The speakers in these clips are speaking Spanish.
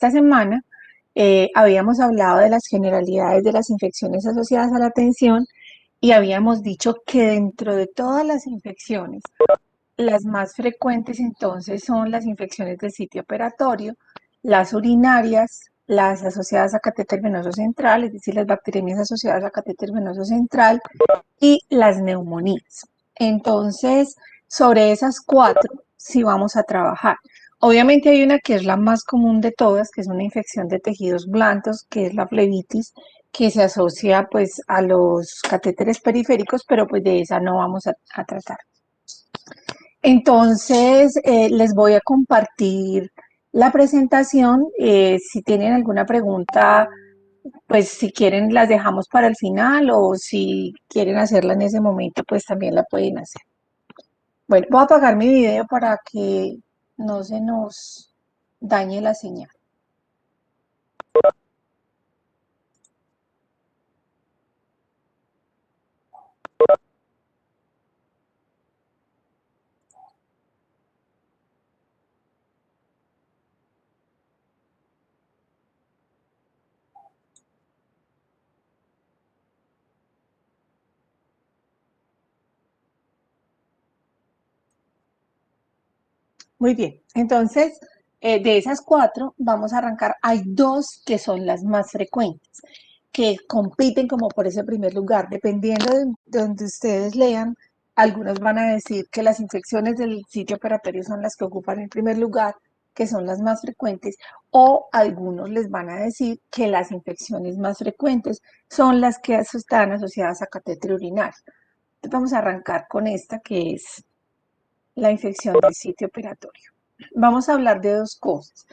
Esta semana habíamos hablado de las generalidades de las infecciones asociadas a la atención y habíamos dicho que dentro de todas las infecciones, las más frecuentes entonces son las infecciones del sitio operatorio, las urinarias, las asociadas a catéter venoso central, es decir, las bacteriemias asociadas a catéter venoso central y las neumonías. Entonces, sobre esas cuatro sí vamos a trabajar. Obviamente hay una que es la más común de todas, que es una infección de tejidos blandos, que es la flebitis, que se asocia pues a los catéteres periféricos, pero pues de esa no vamos a tratar. Entonces, les voy a compartir la presentación. Si tienen alguna pregunta, pues si quieren las dejamos para el final o si quieren hacerla en ese momento, pues también la pueden hacer. Bueno, voy a apagar mi video para que no se nos dañe la señal. Muy bien, entonces de esas cuatro vamos a arrancar. Hay dos que son las más frecuentes, que compiten como por ese primer lugar. Dependiendo de donde ustedes lean, algunos van a decir que las infecciones del sitio operatorio son las que ocupan el primer lugar, que son las más frecuentes, o algunos les van a decir que las infecciones más frecuentes son las que están asociadas a catéter urinario. Entonces vamos a arrancar con esta que es la infección del sitio operatorio. Vamos a hablar de dos cosas.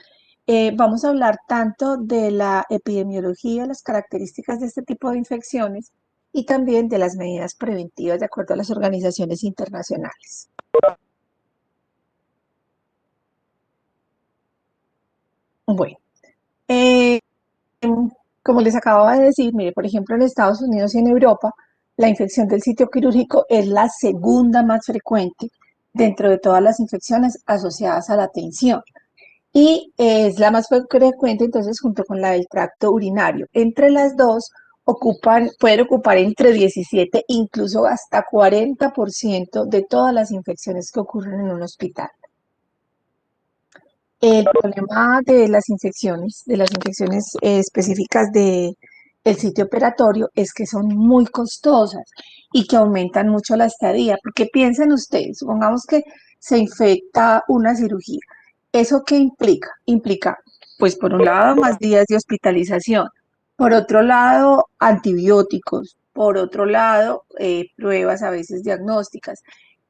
Vamos a hablar tanto de la epidemiología, las características de este tipo de infecciones y también de las medidas preventivas de acuerdo a las organizaciones internacionales. Bueno, eh, como les acabo de decir, mire, por ejemplo, en Estados Unidos y en Europa, la infección del sitio quirúrgico es la segunda más frecuente dentro de todas las infecciones asociadas a la tensión. Y es la más frecuente entonces junto con la del tracto urinario. Entre las dos pueden ocupar entre 17 incluso hasta 40% de todas las infecciones que ocurren en un hospital. El problema de las infecciones específicas del sitio operatorio es que son muy costosas y que aumentan mucho la estadía, porque piensen ustedes, supongamos que se infecta una cirugía. ¿Eso qué implica? Implica, pues por un lado, más días de hospitalización, por otro lado, antibióticos, por otro lado, pruebas a veces diagnósticas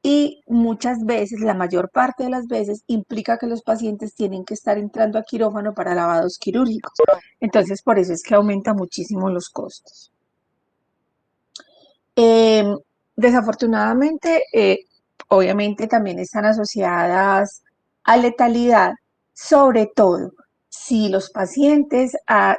y muchas veces, la mayor parte de las veces, implica que los pacientes tienen que estar entrando a quirófano para lavados quirúrgicos. Entonces, por eso es que aumenta muchísimo los costos. Eh, Desafortunadamente, obviamente también están asociadas a letalidad, sobre todo si los pacientes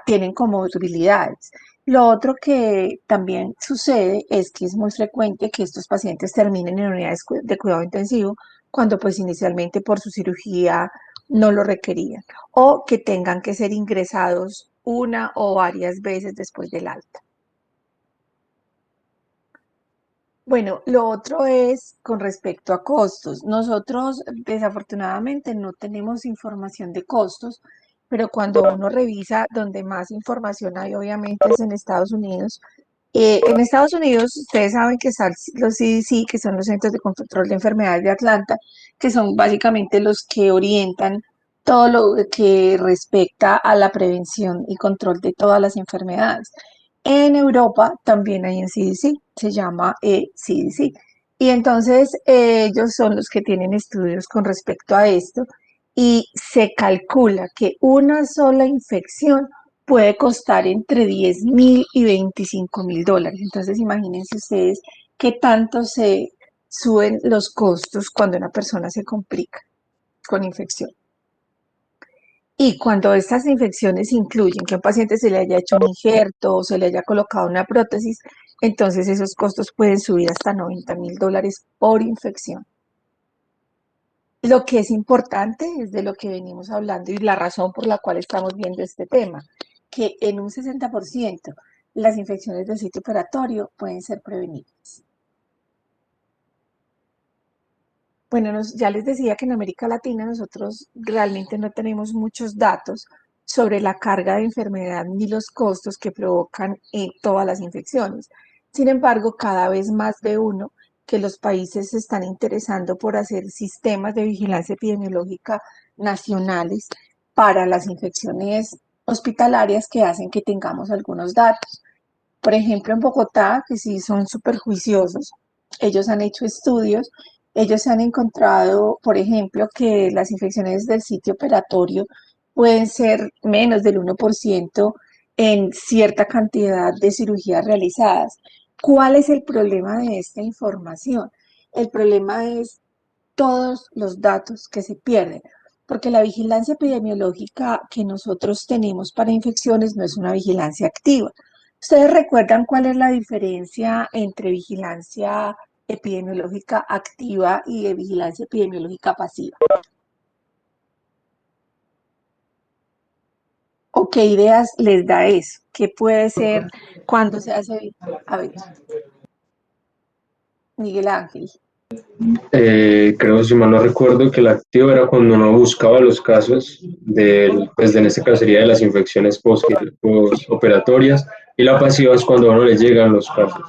tienen comorbilidades. Lo otro que también sucede es que es muy frecuente que estos pacientes terminen en unidades de cuidado intensivo cuando pues inicialmente por su cirugía no lo requerían o que tengan que ser ingresados una o varias veces después del alta. Bueno, lo otro es con respecto a costos. Nosotros desafortunadamente no tenemos información de costos, pero cuando uno revisa donde más información hay, obviamente es en Estados Unidos. En Estados Unidos, ustedes saben que están los CDC, que son los Centros de Control de Enfermedades de Atlanta, que son básicamente los que orientan todo lo que respecta a la prevención y control de todas las enfermedades. En Europa también hay un CDC, se llama CDC. Y entonces ellos son los que tienen estudios con respecto a esto y se calcula que una sola infección puede costar entre 10.000 y 25.000 dólares. Entonces imagínense ustedes qué tanto se suben los costos cuando una persona se complica con infección. Y cuando estas infecciones incluyen que a un paciente se le haya hecho un injerto o se le haya colocado una prótesis, entonces esos costos pueden subir hasta 90.000 dólares por infección. Lo que es importante es de lo que venimos hablando y la razón por la cual estamos viendo este tema, que en un 60% las infecciones del sitio operatorio pueden ser prevenibles. Bueno, ya les decía que en América Latina nosotros realmente no tenemos muchos datos sobre la carga de enfermedad ni los costos que provocan todas las infecciones. Sin embargo, cada vez más ve uno que los países se están interesando por hacer sistemas de vigilancia epidemiológica nacionales para las infecciones hospitalarias que hacen que tengamos algunos datos. Por ejemplo, en Bogotá, que sí son súper juiciosos, ellos han hecho estudios, ellos han encontrado, por ejemplo, que las infecciones del sitio operatorio pueden ser menos del 1% en cierta cantidad de cirugías realizadas. ¿Cuál es el problema de esta información? El problema es todos los datos que se pierden, porque la vigilancia epidemiológica que nosotros tenemos para infecciones no es una vigilancia activa. ¿Ustedes recuerdan cuál es la diferencia entre vigilancia epidemiológica activa y de vigilancia epidemiológica pasiva? ¿O qué ideas les da eso? ¿Qué puede ser cuando se hace? A ver, Miguel Ángel. Creo, si mal no recuerdo, que el activo era cuando uno buscaba los casos pues en este caso sería de las infecciones postoperatorias, y la pasiva es cuando a uno le llegan los casos,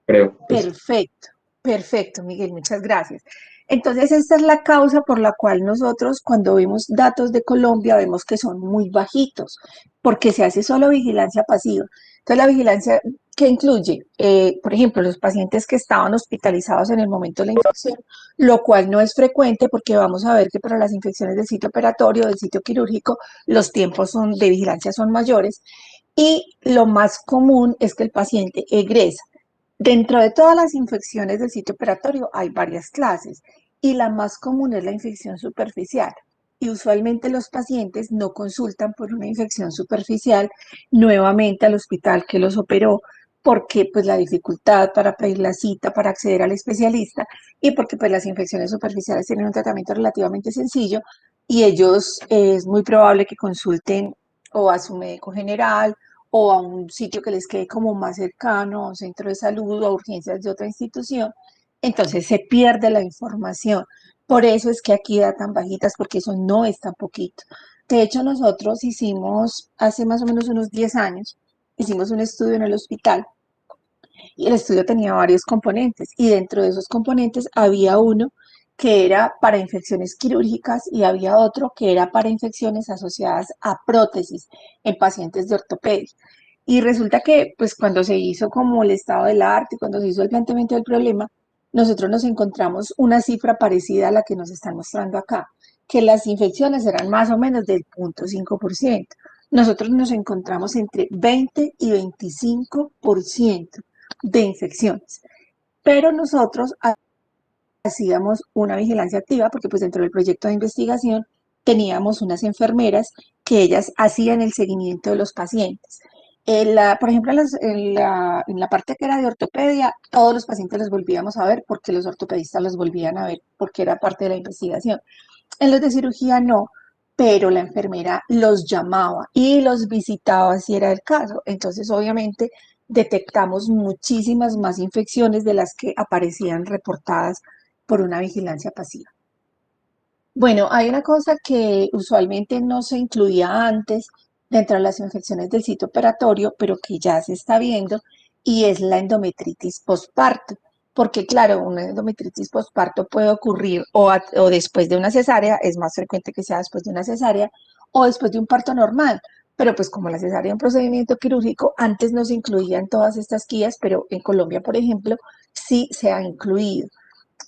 creo. Pues. Perfecto, perfecto, Miguel, muchas gracias. Entonces, esta es la causa por la cual nosotros cuando vemos datos de Colombia vemos que son muy bajitos, porque se hace solo vigilancia pasiva. Entonces, la vigilancia que incluye, por ejemplo, los pacientes que estaban hospitalizados en el momento de la infección, lo cual no es frecuente porque vamos a ver que para las infecciones del sitio operatorio, del sitio quirúrgico, los tiempos de vigilancia son mayores. Y lo más común es que el paciente egresa. Dentro de todas las infecciones del sitio operatorio hay varias clases y la más común es la infección superficial. Y usualmente los pacientes no consultan por una infección superficial nuevamente al hospital que los operó porque pues la dificultad para pedir la cita, para acceder al especialista y porque pues las infecciones superficiales tienen un tratamiento relativamente sencillo y ellos es muy probable que consulten o a su médico general o a un sitio que les quede como más cercano, a un centro de salud o a urgencias de otra institución, entonces se pierde la información. Por eso es que aquí da tan bajitas, porque eso no es tan poquito. De hecho, nosotros hicimos hace más o menos unos 10 años, hicimos un estudio en el hospital y el estudio tenía varios componentes y dentro de esos componentes había uno que era para infecciones quirúrgicas y había otro que era para infecciones asociadas a prótesis en pacientes de ortopedia. Y resulta que, pues cuando se hizo como el estado del arte, cuando se hizo el planteamiento del problema, nosotros nos encontramos una cifra parecida a la que nos están mostrando acá, que las infecciones eran más o menos del 0,5%. Nosotros nos encontramos entre 20 y 25% de infecciones. Pero nosotros hacíamos una vigilancia activa porque pues dentro del proyecto de investigación teníamos unas enfermeras que ellas hacían el seguimiento de los pacientes. Por ejemplo, en la parte que era de ortopedia, todos los pacientes los volvíamos a ver porque los ortopedistas los volvían a ver porque era parte de la investigación. En los de cirugía no, pero la enfermera los llamaba y los visitaba si era el caso. Entonces, obviamente, detectamos muchísimas más infecciones de las que aparecían reportadas por una vigilancia pasiva. Bueno, hay una cosa que usualmente no se incluía antes dentro de las infecciones del sitio operatorio, pero que ya se está viendo, y es la endometritis postparto. Porque claro, una endometritis postparto puede ocurrir o después de una cesárea, es más frecuente que sea después de una cesárea, o después de un parto normal. Pero pues como la cesárea es un procedimiento quirúrgico, antes no se incluían todas estas guías, pero en Colombia, por ejemplo, sí se ha incluido.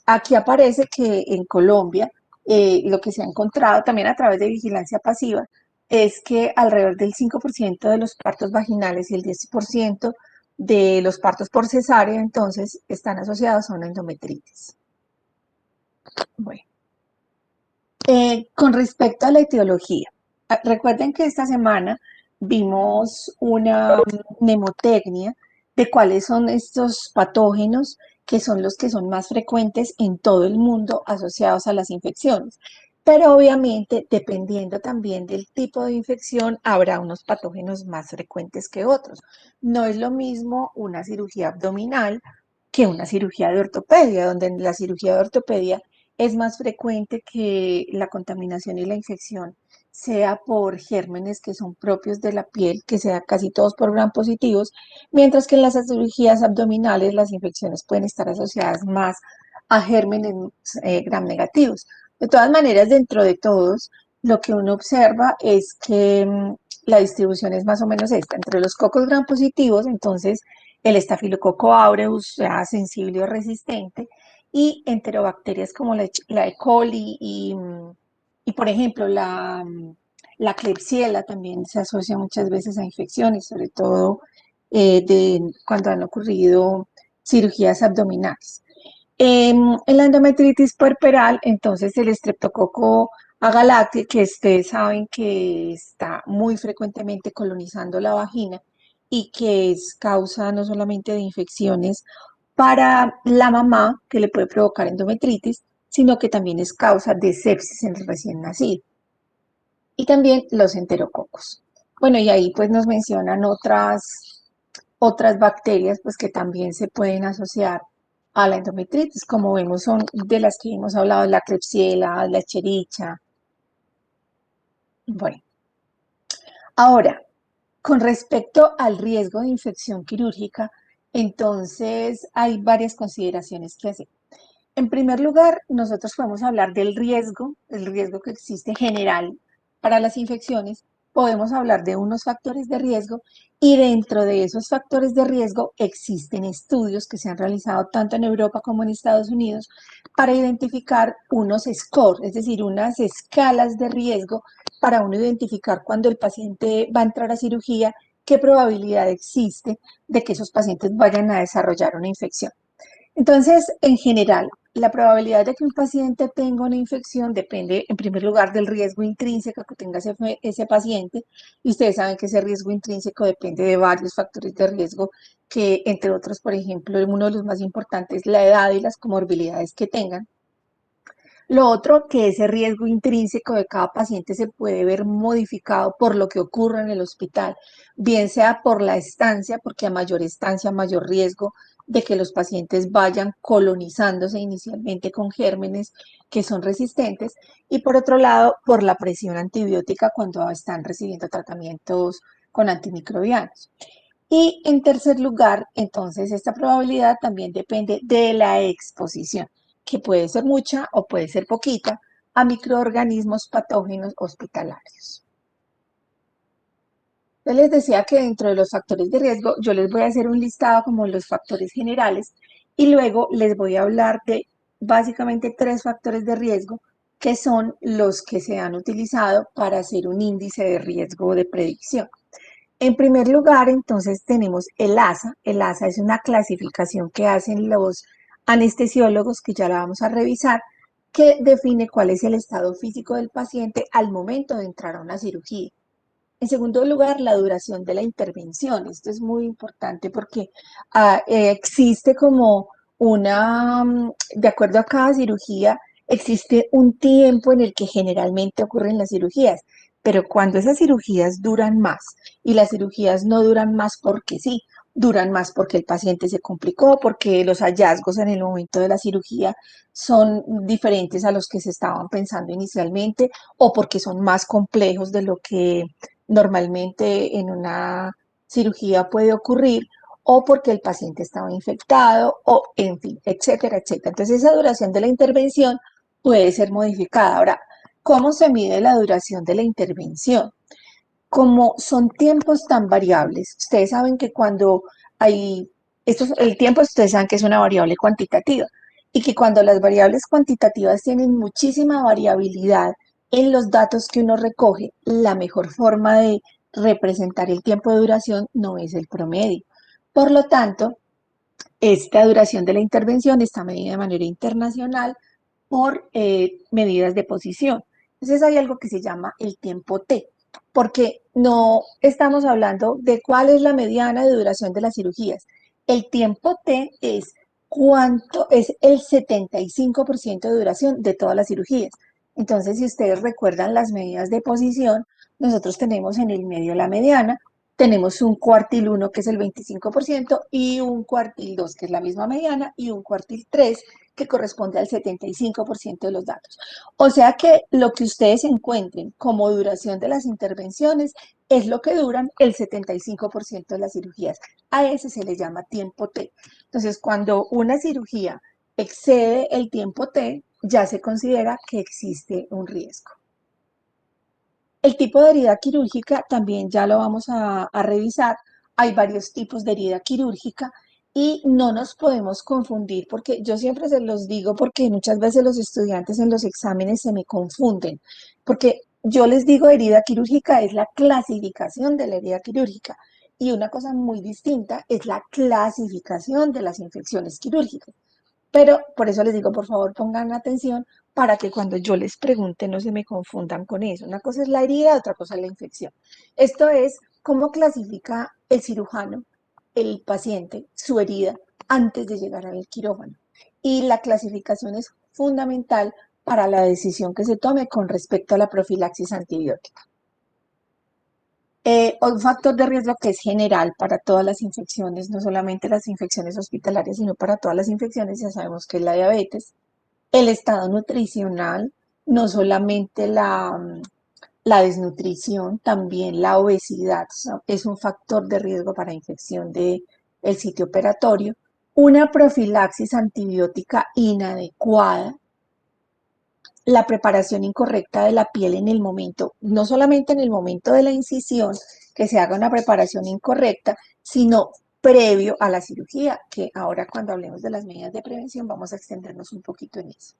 Aquí aparece que en Colombia lo que se ha encontrado también a través de vigilancia pasiva es que alrededor del 5% de los partos vaginales y el 10% de los partos por cesárea entonces están asociados a una endometritis. Bueno, con respecto a la etiología, recuerden que esta semana vimos una mnemotecnia de cuáles son estos patógenos que son los que son más frecuentes en todo el mundo asociados a las infecciones. Pero obviamente, dependiendo también del tipo de infección, habrá unos patógenos más frecuentes que otros. No es lo mismo una cirugía abdominal que una cirugía de ortopedia, donde en la cirugía de ortopedia es más frecuente que la contaminación y la infección sea por gérmenes que son propios de la piel, que sea casi todos por gram positivos, mientras que en las cirugías abdominales las infecciones pueden estar asociadas más a gérmenes gram negativos. De todas maneras, dentro de todos, lo que uno observa es que la distribución es más o menos esta. Entre los cocos gram positivos, entonces, el estafilococo aureus, sea sensible o resistente, y enterobacterias como la E. coli y por ejemplo, la Klebsiella también se asocia muchas veces a infecciones, sobre todo cuando han ocurrido cirugías abdominales. En la endometritis puerperal, entonces el estreptococo agalactiae, que ustedes saben que está muy frecuentemente colonizando la vagina y que es causa no solamente de infecciones para la mamá, que le puede provocar endometritis, sino que también es causa de sepsis en el recién nacido. Y también los enterococos. Bueno, y ahí pues nos mencionan otras bacterias pues que también se pueden asociar a la endometritis, como vemos son de las que hemos hablado, la Klebsiella, la Escherichia. Bueno, ahora, con respecto al riesgo de infección quirúrgica, entonces hay varias consideraciones que hacer. En primer lugar, nosotros podemos hablar del riesgo, el riesgo que existe general para las infecciones. Podemos hablar de unos factores de riesgo y dentro de esos factores de riesgo existen estudios que se han realizado tanto en Europa como en Estados Unidos para identificar unos scores, es decir, unas escalas de riesgo para uno identificar cuando el paciente va a entrar a cirugía, qué probabilidad existe de que esos pacientes vayan a desarrollar una infección. Entonces, en general, la probabilidad de que un paciente tenga una infección depende, en primer lugar, del riesgo intrínseco que tenga ese paciente. Y ustedes saben que ese riesgo intrínseco depende de varios factores de riesgo, que entre otros, por ejemplo, uno de los más importantes, la edad y las comorbilidades que tengan. Lo otro, que ese riesgo intrínseco de cada paciente se puede ver modificado por lo que ocurre en el hospital, bien sea por la estancia, porque a mayor estancia, mayor riesgo de que los pacientes vayan colonizándose inicialmente con gérmenes que son resistentes, y por otro lado, por la presión antibiótica cuando están recibiendo tratamientos con antimicrobianos. Y en tercer lugar, entonces esta probabilidad también depende de la exposición, que puede ser mucha o puede ser poquita, a microorganismos patógenos hospitalarios. Yo les decía que dentro de los factores de riesgo, yo les voy a hacer un listado como los factores generales y luego les voy a hablar de básicamente tres factores de riesgo que son los que se han utilizado para hacer un índice de riesgo de predicción. En primer lugar, entonces tenemos el ASA. El ASA es una clasificación que hacen los anestesiólogos, que ya la vamos a revisar, que define cuál es el estado físico del paciente al momento de entrar a una cirugía. En segundo lugar, la duración de la intervención. Esto es muy importante porque existe como de acuerdo a cada cirugía, existe un tiempo en el que generalmente ocurren las cirugías, pero cuando esas cirugías duran más y las cirugías no duran más porque sí, duran más porque el paciente se complicó, porque los hallazgos en el momento de la cirugía son diferentes a los que se estaban pensando inicialmente o porque son más complejos de lo que normalmente en una cirugía puede ocurrir o porque el paciente estaba infectado o en fin, etcétera, etcétera. Entonces esa duración de la intervención puede ser modificada. Ahora, ¿cómo se mide la duración de la intervención? Como son tiempos tan variables, ustedes saben que cuando hay, el tiempo ustedes saben que es una variable cuantitativa y que cuando las variables cuantitativas tienen muchísima variabilidad en los datos que uno recoge, la mejor forma de representar el tiempo de duración no es el promedio. Por lo tanto, esta duración de la intervención está medida de manera internacional por medidas de posición. Entonces hay algo que se llama el tiempo T, porque no estamos hablando de cuál es la mediana de duración de las cirugías. El tiempo T es cuánto es el 75% de duración de todas las cirugías. Entonces, si ustedes recuerdan las medidas de posición, nosotros tenemos en el medio la mediana, tenemos un cuartil 1 que es el 25% y un cuartil 2 que es la misma mediana y un cuartil 3 que corresponde al 75% de los datos. O sea que lo que ustedes encuentren como duración de las intervenciones es lo que duran el 75% de las cirugías. A ese se le llama tiempo T. Entonces, cuando una cirugía excede el tiempo T, ya se considera que existe un riesgo. El tipo de herida quirúrgica también ya lo vamos a revisar. Hay varios tipos de herida quirúrgica y no nos podemos confundir porque yo siempre se los digo porque muchas veces los estudiantes en los exámenes se me confunden porque yo les digo herida quirúrgica es la clasificación de la herida quirúrgica y una cosa muy distinta es la clasificación de las infecciones quirúrgicas. Pero por eso les digo, por favor, pongan atención para que cuando yo les pregunte no se me confundan con eso. Una cosa es la herida, otra cosa es la infección. Esto es cómo clasifica el cirujano, el paciente, su herida antes de llegar al quirófano. Y la clasificación es fundamental para la decisión que se tome con respecto a la profilaxis antibiótica. Un factor de riesgo que es general para todas las infecciones, no solamente las infecciones hospitalarias, sino para todas las infecciones, ya sabemos que es la diabetes, el estado nutricional, no solamente la desnutrición, también la obesidad es un factor de riesgo para infección del sitio operatorio, una profilaxis antibiótica inadecuada, la preparación incorrecta de la piel en el momento, no solamente en el momento de la incisión, que se haga una preparación incorrecta, sino previo a la cirugía, que ahora cuando hablemos de las medidas de prevención vamos a extendernos un poquito en eso.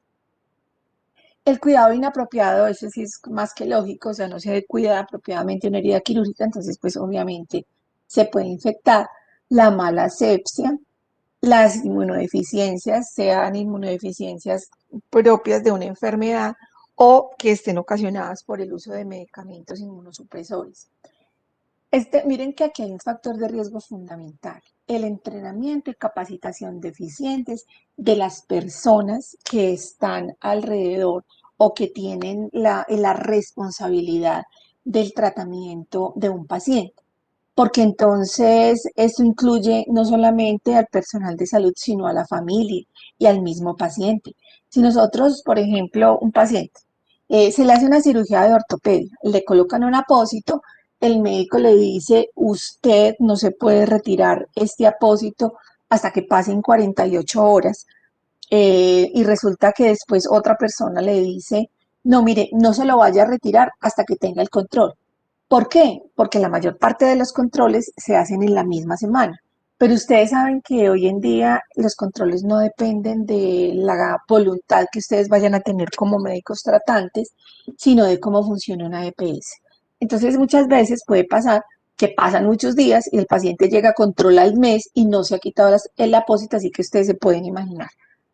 El cuidado inapropiado, eso sí es más que lógico, o sea, no se cuida apropiadamente una herida quirúrgica, entonces pues obviamente se puede infectar. La mala asepsia, las inmunodeficiencias, sean inmunodeficiencias propias de una enfermedad o que estén ocasionadas por el uso de medicamentos inmunosupresores. Miren que aquí hay un factor de riesgo fundamental, el entrenamiento y capacitación deficientes de las personas que están alrededor o que tienen la responsabilidad del tratamiento de un paciente porque entonces esto incluye no solamente al personal de salud, sino a la familia y al mismo paciente. Si nosotros, por ejemplo, un paciente se le hace una cirugía de ortopedia, le colocan un apósito, el médico le dice, usted no se puede retirar este apósito hasta que pasen 48 horas y resulta que después otra persona le dice, no, mire, no se lo vaya a retirar hasta que tenga el control. ¿Por qué? Porque la mayor parte de los controles se hacen en la misma semana. Pero ustedes saben que hoy en día los controles no dependen de la voluntad que ustedes vayan a tener como médicos tratantes, sino de cómo funciona una EPS. Entonces muchas veces puede pasar que pasan muchos días y el paciente llega a control al mes y no se ha quitado el apósito, así que ustedes se pueden imaginar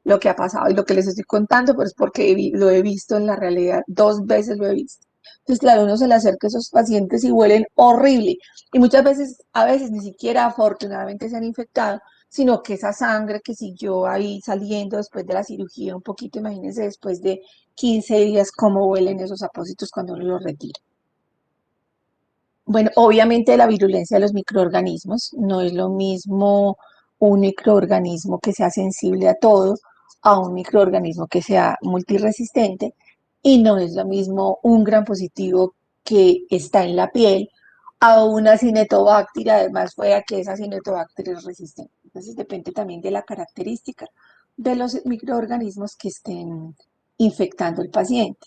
lo que ha pasado y lo que les estoy contando, pues porque lo he visto en la realidad, 2 veces lo he visto. Entonces, claro, uno se le acerca a esos pacientes y huelen horrible. Y muchas veces, a veces ni siquiera afortunadamente se han infectado, sino que esa sangre que siguió ahí saliendo después de la cirugía, un poquito, imagínense, después de 15 días, cómo huelen esos apósitos cuando uno los retira. Bueno, obviamente la virulencia de los microorganismos, no es lo mismo un microorganismo que sea sensible a todo a un microorganismo que sea multiresistente y no es lo mismo un gran positivo que está en la piel a una cinetobacteria, además fuera que esa cinetobacteria es resistente. Entonces depende también de la característica de los microorganismos que estén infectando el paciente.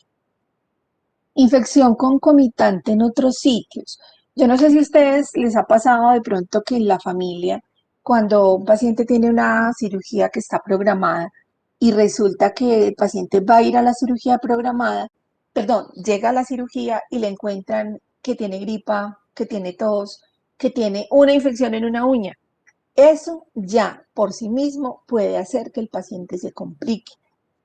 Infección concomitante en otros sitios. Yo no sé si a ustedes les ha pasado de pronto que en la familia, cuando un paciente tiene una cirugía que está programada y resulta que el paciente va a ir a la cirugía programada, perdón, llega a la cirugía y le encuentran que tiene gripa, que tiene tos, que tiene una infección en una uña. Eso ya por sí mismo puede hacer que el paciente se complique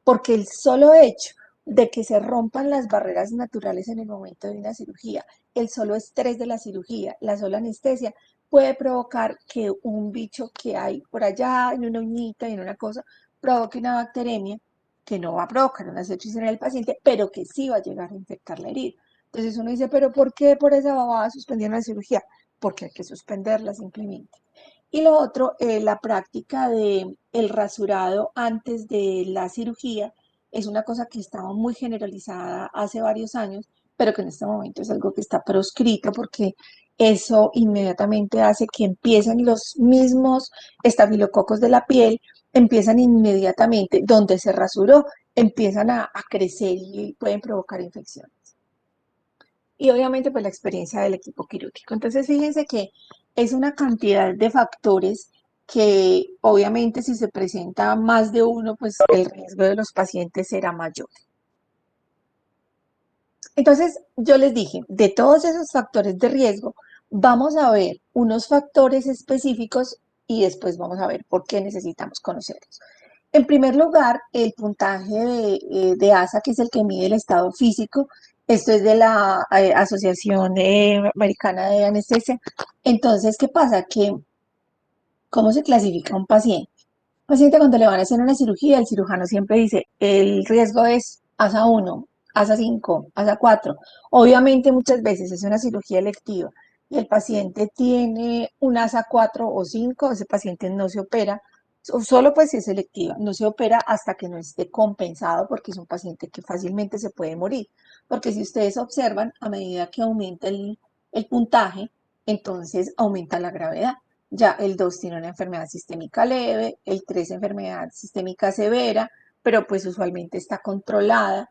porque el solo hecho de que se rompan las barreras naturales en el momento de una cirugía, el solo estrés de la cirugía, la sola anestesia, puede provocar que un bicho que hay por allá, en una uñita y en una cosa, provoque una bacteremia que no va a provocar una sepsis en el paciente, pero que sí va a llegar a infectar la herida. Entonces uno dice, pero ¿por qué por esa babada suspendieron la cirugía? Porque hay que suspenderla simplemente. Y lo otro, la práctica de el rasurado antes de la cirugía es una cosa que estaba muy generalizada hace varios años, pero que en este momento es algo que está proscrito porque eso inmediatamente hace que empiecen los mismos estafilococos de la piel, empiezan inmediatamente, donde se rasuró, empiezan a crecer y pueden provocar infecciones. Y obviamente pues la experiencia del equipo quirúrgico. Entonces fíjense que es una cantidad de factores que obviamente si se presenta más de uno, pues el riesgo de los pacientes será mayor. Entonces yo les dije, de todos esos factores de riesgo, vamos a ver unos factores específicos y después vamos a ver por qué necesitamos conocerlos. En primer lugar, el puntaje de ASA, que es el que mide el estado físico. Esto es de la Asociación Americana de Anestesia. Entonces, ¿qué pasa? Que, ¿cómo se clasifica un paciente? Un paciente cuando le van a hacer una cirugía, el cirujano siempre dice, el riesgo es ASA 1, ASA 5, ASA 4. Obviamente muchas veces es una cirugía electiva y el paciente tiene un ASA 4 o 5, ese paciente no se opera, solo pues si es selectiva, no se opera hasta que no esté compensado porque es un paciente que fácilmente se puede morir. Porque si ustedes observan, a medida que aumenta el puntaje, entonces aumenta la gravedad. Ya el 2 tiene una enfermedad sistémica leve, el 3 enfermedad sistémica severa, pero pues usualmente está controlada.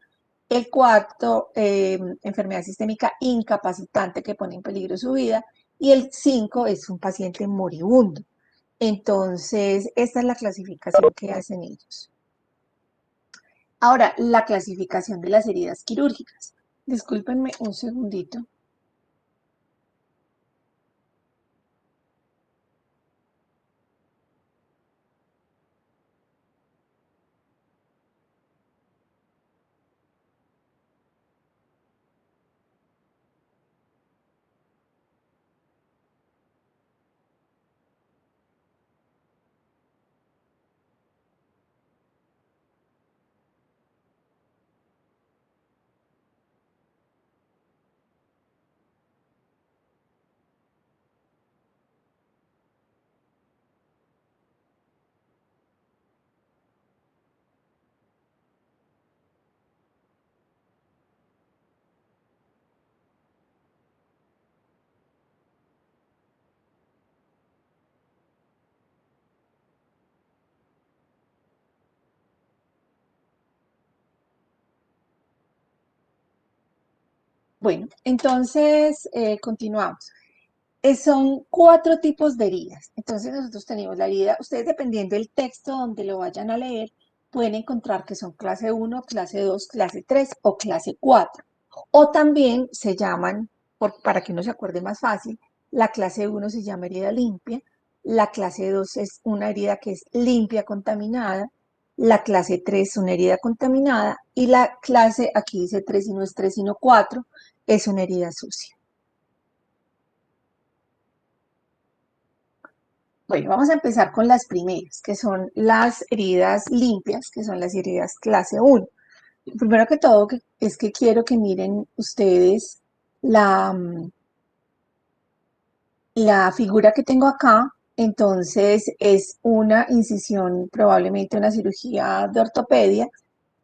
El cuarto, enfermedad sistémica incapacitante que pone en peligro su vida. Y el 5 es un paciente moribundo. Entonces, esta es la clasificación que hacen ellos. Ahora, la clasificación de las heridas quirúrgicas. Discúlpenme un segundito. Bueno, entonces continuamos. Son 4 tipos de heridas. Entonces nosotros tenemos la herida, ustedes dependiendo del texto donde lo vayan a leer, pueden encontrar que son clase 1, clase 2, clase 3 o clase 4. O también se llaman, para que uno se acuerde más fácil, la clase 1 se llama herida limpia, la clase 2 es una herida que es limpia contaminada, la clase 3 es una herida contaminada y la clase, aquí dice 3 y no es 3 sino 4, es una herida sucia. Bueno, vamos a empezar con las primeras, que son las heridas limpias, que son las heridas clase 1. Primero que todo, es que quiero que miren ustedes la, la figura que tengo acá. Entonces, es una incisión, probablemente una cirugía de ortopedia,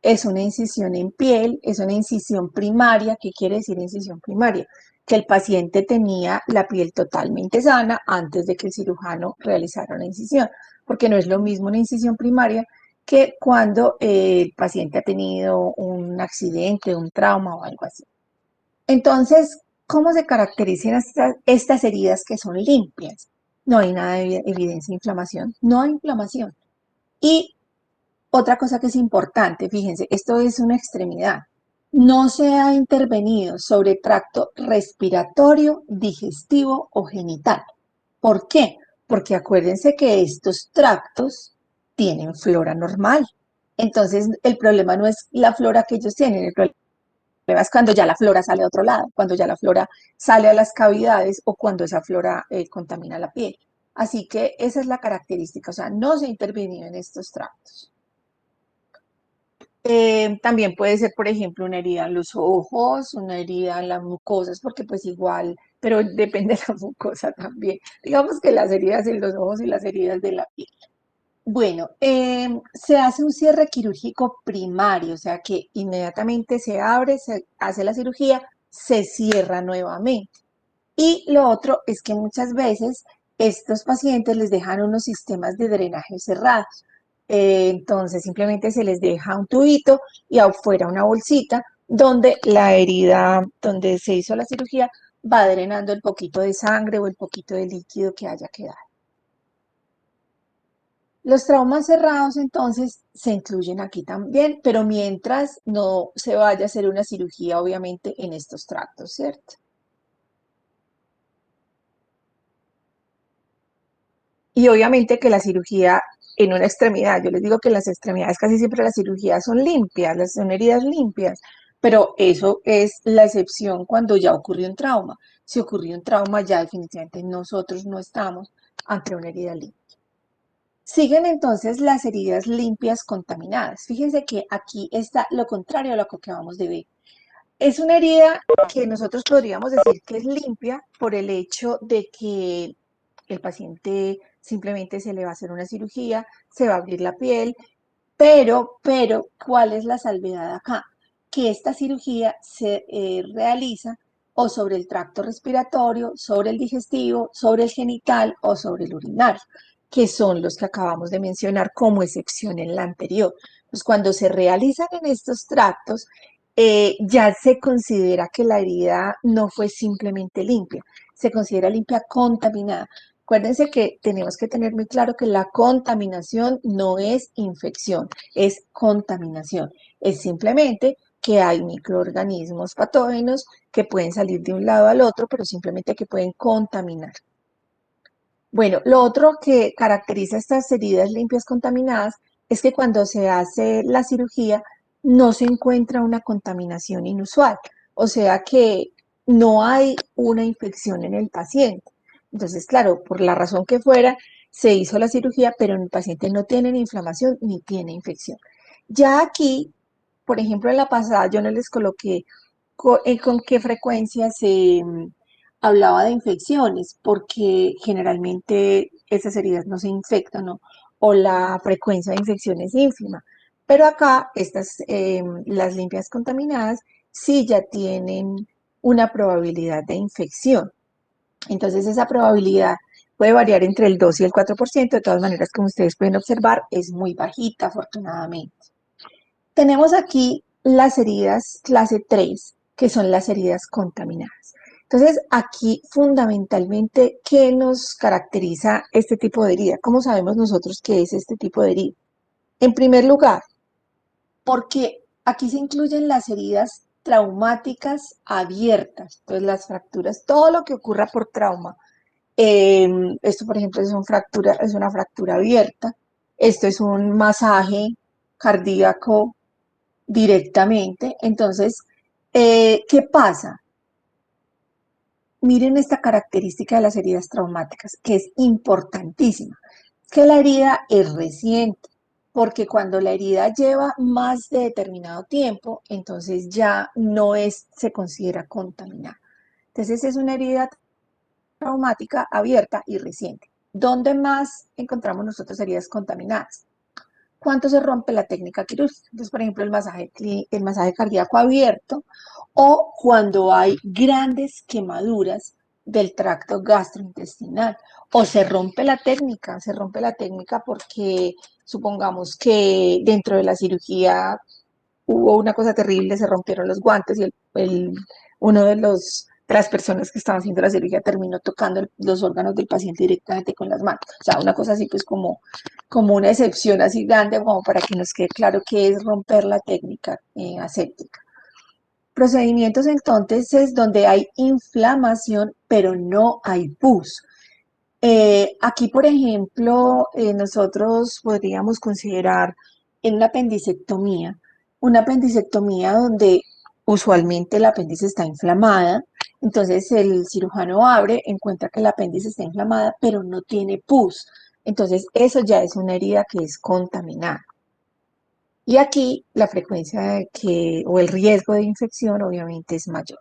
es una incisión en piel, es una incisión primaria. ¿Qué quiere decir incisión primaria? Que el paciente tenía la piel totalmente sana antes de que el cirujano realizara una incisión, porque no es lo mismo una incisión primaria que cuando el paciente ha tenido un accidente, un trauma o algo así. Entonces, ¿cómo se caracterizan estas heridas que son limpias? No hay nada de evidencia de inflamación, no hay inflamación. Y otra cosa que es importante, fíjense, esto es una extremidad. No se ha intervenido sobre tracto respiratorio, digestivo o genital. ¿Por qué? Porque acuérdense que estos tractos tienen flora normal. Entonces, el problema no es la flora que ellos tienen, el problema es cuando ya la flora sale a otro lado, cuando ya la flora sale a las cavidades o cuando esa flora contamina la piel. Así que esa es la característica, o sea, no se interviene en estos tractos. También puede ser, por ejemplo, una herida en los ojos, una herida en las mucosas, porque pues igual, pero depende de la mucosa también. Digamos que las heridas en los ojos y las heridas de la piel. Bueno, se hace un cierre quirúrgico primario, o sea que inmediatamente se abre, se hace la cirugía, se cierra nuevamente. Y lo otro es que muchas veces estos pacientes les dejan unos sistemas de drenaje cerrados. Entonces simplemente se les deja un tubito y afuera una bolsita donde la herida, donde se hizo la cirugía, va drenando el poquito de sangre o el poquito de líquido que haya quedado. Los traumas cerrados entonces se incluyen aquí también, pero mientras no se vaya a hacer una cirugía, obviamente, en estos tractos, ¿cierto? Y obviamente que la cirugía en una extremidad, yo les digo que las extremidades casi siempre las cirugías son limpias, son heridas limpias, pero eso es la excepción cuando ya ocurrió un trauma. Si ocurrió un trauma, ya definitivamente nosotros no estamos ante una herida limpia. Siguen entonces las heridas limpias contaminadas. Fíjense que aquí está lo contrario a lo que acabamos de ver. Es una herida que nosotros podríamos decir que es limpia por el hecho de que el paciente simplemente se le va a hacer una cirugía, se va a abrir la piel, pero, ¿cuál es la salvedad acá? Que esta cirugía se realiza o sobre el tracto respiratorio, sobre el digestivo, sobre el genital o sobre el urinario, que son los que acabamos de mencionar como excepción en la anterior. Pues cuando se realizan en estos tractos, ya se considera que la herida no fue simplemente limpia, se considera limpia contaminada. Acuérdense que tenemos que tener muy claro que la contaminación no es infección, es contaminación. Es simplemente que hay microorganismos patógenos que pueden salir de un lado al otro, pero simplemente que pueden contaminar. Bueno, lo otro que caracteriza estas heridas limpias contaminadas es que cuando se hace la cirugía no se encuentra una contaminación inusual, o sea que no hay una infección en el paciente. Entonces, claro, por la razón que fuera, se hizo la cirugía, pero el paciente no tiene ni inflamación ni tiene infección. Ya aquí, por ejemplo, en la pasada yo no les coloqué con qué frecuencia se hablaba de infecciones, porque generalmente esas heridas no se infectan, ¿no? O la frecuencia de infección es ínfima. Pero acá, las limpias contaminadas, sí ya tienen una probabilidad de infección. Entonces, esa probabilidad puede variar entre el 2 y el 4%. De todas maneras, como ustedes pueden observar, es muy bajita, afortunadamente. Tenemos aquí las heridas clase 3, que son las heridas contaminadas. Entonces, aquí fundamentalmente, ¿qué nos caracteriza este tipo de herida? ¿Cómo sabemos nosotros qué es este tipo de herida? En primer lugar, porque aquí se incluyen las heridas traumáticas abiertas, entonces las fracturas, todo lo que ocurra por trauma. Esto, por ejemplo, es una fractura abierta. Esto es un masaje cardíaco directamente. Entonces, ¿qué pasa? Miren esta característica de las heridas traumáticas, que es importantísima, que la herida es reciente, porque cuando la herida lleva más de determinado tiempo, entonces ya no se considera contaminada. Entonces es una herida traumática abierta y reciente. ¿Dónde más encontramos nosotros heridas contaminadas? ¿Cuánto se rompe la técnica quirúrgica? Entonces, por ejemplo, el masaje cardíaco abierto o cuando hay grandes quemaduras del tracto gastrointestinal o se rompe la técnica porque supongamos que dentro de la cirugía hubo una cosa terrible, se rompieron los guantes y uno de las personas que estaban haciendo la cirugía terminó tocando los órganos del paciente directamente con las manos. O sea, una cosa así pues como una excepción así grande, como para que nos quede claro qué es romper la técnica aséptica. Procedimientos entonces es donde hay inflamación, pero no hay pus. Aquí, por ejemplo, nosotros podríamos considerar en una apendicectomía donde Usualmente el apéndice está inflamada, entonces el cirujano abre, encuentra que el apéndice está inflamada, pero no tiene pus. Entonces eso ya es una herida que es contaminada. Y aquí la frecuencia de que, o el riesgo de infección obviamente es mayor.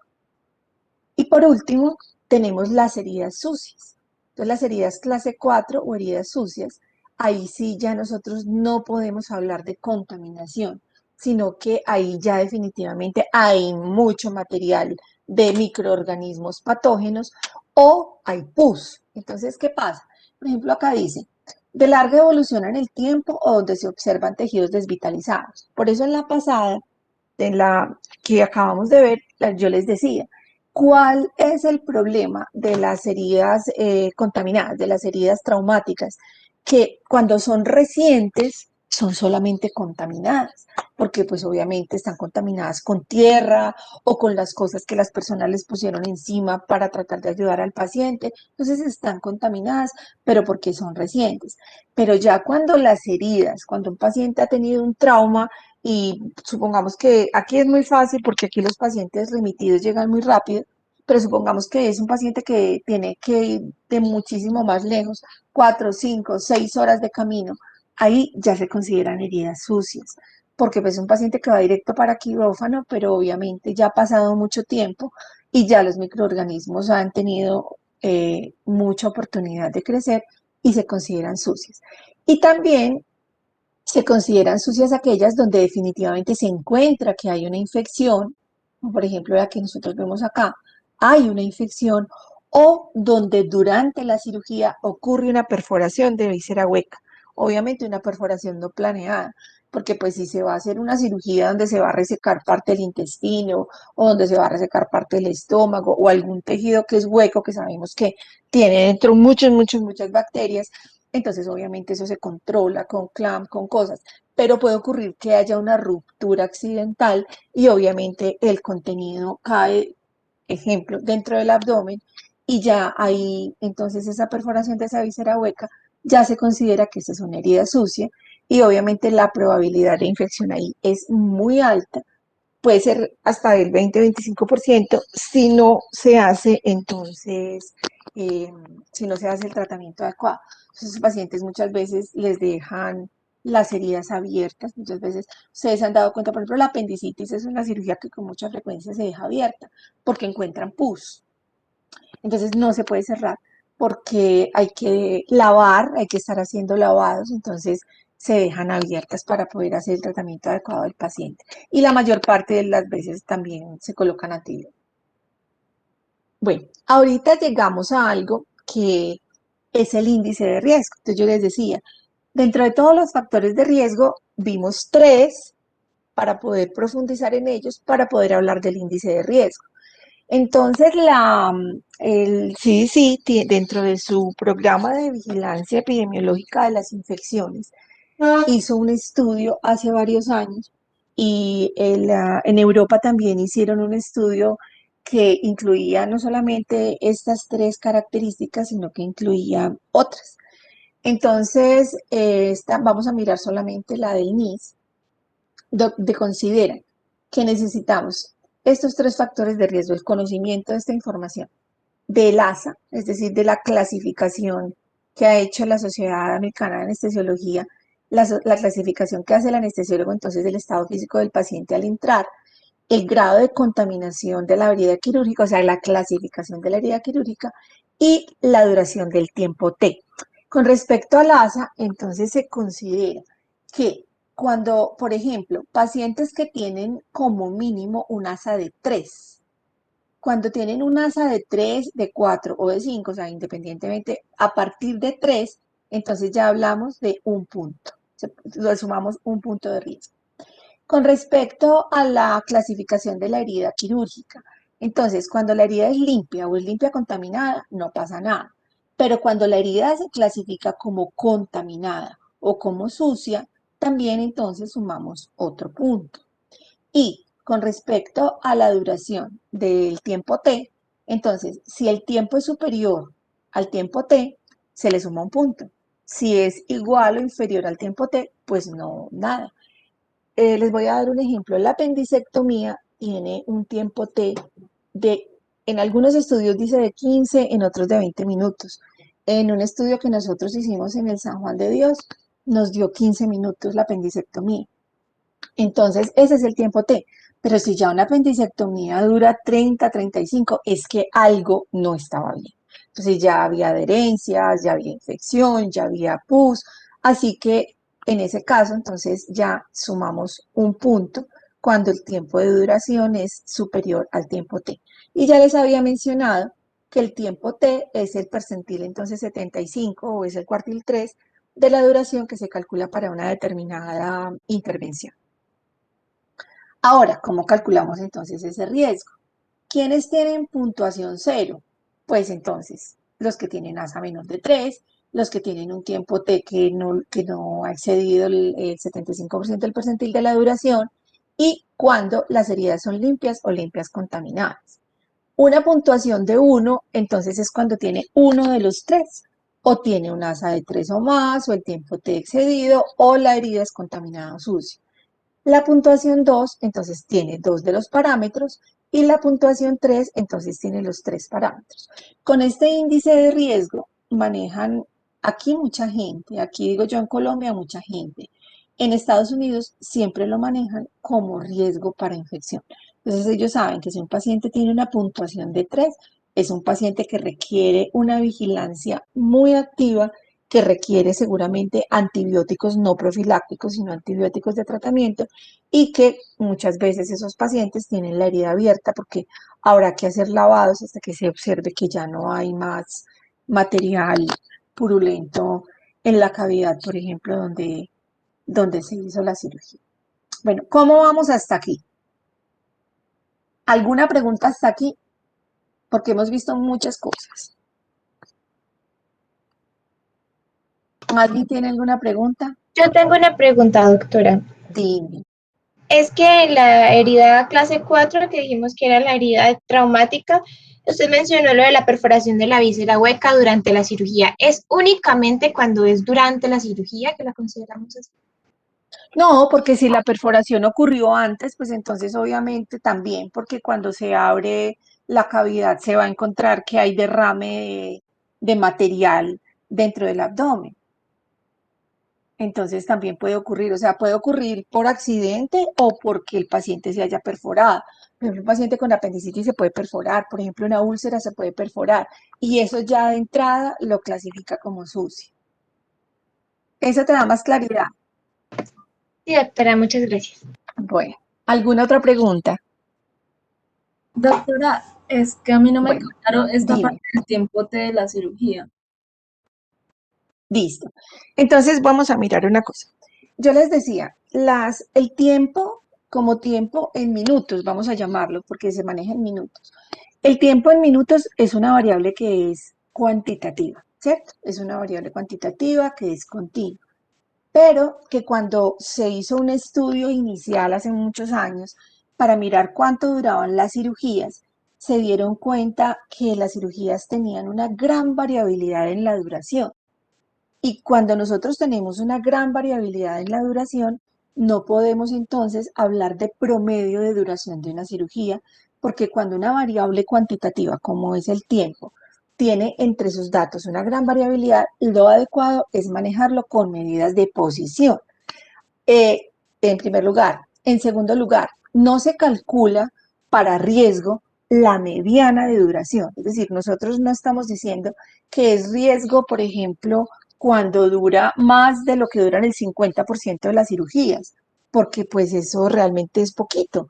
Y por último, tenemos las heridas sucias. Entonces, las heridas clase 4 o heridas sucias, ahí sí ya nosotros no podemos hablar de contaminación, sino que ahí ya definitivamente hay mucho material de microorganismos patógenos o hay pus. Entonces, ¿qué pasa? Por ejemplo, acá dice, de larga evolución en el tiempo o donde se observan tejidos desvitalizados. Por eso en la pasada, en la que acabamos de ver, yo les decía, ¿cuál es el problema de las heridas contaminadas, de las heridas traumáticas? Que cuando son recientes son solamente contaminadas, porque pues obviamente están contaminadas con tierra o con las cosas que las personas les pusieron encima para tratar de ayudar al paciente. Entonces están contaminadas, pero porque son recientes. Pero ya cuando las heridas, cuando un paciente ha tenido un trauma, y supongamos que aquí es muy fácil porque aquí los pacientes remitidos llegan muy rápido, pero supongamos que es un paciente que tiene que ir de muchísimo más lejos, 4, 5, 6 horas de camino, ahí ya se consideran heridas sucias, porque pues es un paciente que va directo para quirófano, pero obviamente ya ha pasado mucho tiempo y ya los microorganismos han tenido mucha oportunidad de crecer y se consideran sucias. Y también se consideran sucias aquellas donde definitivamente se encuentra que hay una infección, como por ejemplo la que nosotros vemos acá, hay una infección, o donde durante la cirugía ocurre una perforación de víscera hueca. Obviamente una perforación no planeada, porque pues si se va a hacer una cirugía donde se va a resecar parte del intestino o donde se va a resecar parte del estómago o algún tejido que es hueco, que sabemos que tiene dentro muchas bacterias, entonces, obviamente, eso se controla con clamp, con cosas, pero puede ocurrir que haya una ruptura accidental y obviamente el contenido cae, ejemplo, dentro del abdomen y ya ahí, entonces, esa perforación de esa víscera hueca ya se considera que esa es una herida sucia y obviamente la probabilidad de infección ahí es muy alta, puede ser hasta del 20-25% si no se hace entonces, eh, si no se hace el tratamiento adecuado. Entonces, los pacientes muchas veces les dejan las heridas abiertas, muchas veces ustedes se han dado cuenta, por ejemplo, la apendicitis es una cirugía que con mucha frecuencia se deja abierta porque encuentran pus. Entonces no se puede cerrar porque hay que lavar, hay que estar haciendo lavados, entonces se dejan abiertas para poder hacer el tratamiento adecuado del paciente. Y la mayor parte de las veces también se colocan antibióticos. Bueno, ahorita llegamos a algo que es el índice de riesgo. Entonces yo les decía, dentro de todos los factores de riesgo, vimos tres para poder profundizar en ellos, para poder hablar del índice de riesgo. Entonces, el CDC, dentro de su programa de vigilancia epidemiológica de las infecciones, hizo un estudio hace varios años y en Europa también hicieron un estudio que incluía no solamente estas tres características, sino que incluía otras. Entonces, vamos a mirar solamente la del NIS, donde consideran que necesitamos estos tres factores de riesgo, el conocimiento de esta información, del ASA, es decir, de la clasificación que ha hecho la Sociedad Americana de Anestesiología, la clasificación que hace el anestesiólogo entonces del estado físico del paciente al entrar, el grado de contaminación de la herida quirúrgica, o sea, la clasificación de la herida quirúrgica y la duración del tiempo T. Con respecto al ASA, entonces se considera que cuando, por ejemplo, pacientes que tienen como mínimo un ASA de 3, cuando tienen un ASA de 3, de 4 o de 5, o sea, independientemente, a partir de 3, entonces ya hablamos de un punto. Lo sumamos un punto de riesgo. Con respecto a la clasificación de la herida quirúrgica, entonces cuando la herida es limpia o es limpia contaminada, no pasa nada. Pero cuando la herida se clasifica como contaminada o como sucia, también entonces sumamos otro punto. Y con respecto a la duración del tiempo T, entonces, si el tiempo es superior al tiempo T, se le suma un punto. Si es igual o inferior al tiempo T, pues no, nada. Les voy a dar un ejemplo. La apendicectomía tiene un tiempo T de, en algunos estudios dice de 15, en otros de 20 minutos. En un estudio que nosotros hicimos en el San Juan de Dios, nos dio 15 minutos la apendicectomía. Entonces, ese es el tiempo T. Pero si ya una apendicectomía dura 30, 35, es que algo no estaba bien. Entonces ya había adherencias, ya había infección, ya había pus. Así que en ese caso, entonces ya sumamos un punto cuando el tiempo de duración es superior al tiempo T. Y ya les había mencionado que el tiempo T es el percentil entonces 75 o es el cuartil 3 de la duración que se calcula para una determinada intervención. Ahora, ¿cómo calculamos entonces ese riesgo? ¿Quiénes tienen puntuación cero? Pues entonces, los que tienen asa menor de 3, los que tienen un tiempo T que no ha excedido el 75% del percentil de la duración, y cuando las heridas son limpias o limpias contaminadas. Una puntuación de 1, entonces es cuando tiene uno de los tres, o tiene un asa de 3 o más, o el tiempo T excedido, o la herida es contaminada o sucia. La puntuación 2, entonces tiene dos de los parámetros y la puntuación 3, entonces tiene los tres parámetros. Con este índice de riesgo manejan aquí mucha gente, aquí digo yo en Colombia mucha gente. En Estados Unidos siempre lo manejan como riesgo para infección. Entonces ellos saben que si un paciente tiene una puntuación de 3, es un paciente que requiere una vigilancia muy activa, que requiere seguramente antibióticos no profilácticos, sino antibióticos de tratamiento, y que muchas veces esos pacientes tienen la herida abierta porque habrá que hacer lavados hasta que se observe que ya no hay más material purulento en la cavidad, por ejemplo, donde se hizo la cirugía. Bueno, ¿cómo vamos hasta aquí? ¿Alguna pregunta hasta aquí? Porque hemos visto muchas cosas. ¿Alguien tiene alguna pregunta? Yo tengo una pregunta, doctora. Dime. Es que la herida clase 4 que dijimos que era la herida traumática, usted mencionó lo de la perforación de la víscera hueca durante la cirugía. ¿Es únicamente cuando es durante la cirugía que la consideramos así? No, porque si la perforación ocurrió antes, pues entonces obviamente también, porque cuando se abre la cavidad se va a encontrar que hay derrame de material dentro del abdomen. Entonces también puede ocurrir, o sea, puede ocurrir por accidente o porque el paciente se haya perforado. Por ejemplo, un paciente con apendicitis se puede perforar, por ejemplo, una úlcera se puede perforar, y eso ya de entrada lo clasifica como sucio. Eso te da más claridad. Sí, doctora, muchas gracias. Bueno, ¿alguna otra pregunta? Doctora, es que a mí no me Bueno, quedó claro esta parte dime. del tiempo de la cirugía. Listo. Entonces vamos a mirar una cosa. Yo les decía, el tiempo como tiempo en minutos, vamos a llamarlo, porque se maneja en minutos. El tiempo en minutos es una variable que es cuantitativa, ¿cierto? Es una variable cuantitativa que es continua, pero que cuando se hizo un estudio inicial hace muchos años para mirar cuánto duraban las cirugías, se dieron cuenta que las cirugías tenían una gran variabilidad en la duración. Y cuando nosotros tenemos una gran variabilidad en la duración, no podemos entonces hablar de promedio de duración de una cirugía, porque cuando una variable cuantitativa, como es el tiempo, tiene entre sus datos una gran variabilidad, lo adecuado es manejarlo con medidas de posición. Eh, en primer lugar. En segundo lugar, no se calcula para riesgo la mediana de duración. Es decir, nosotros no estamos diciendo que es riesgo, por ejemplo, cuando dura más de lo que duran el 50% de las cirugías, porque pues eso realmente es poquito.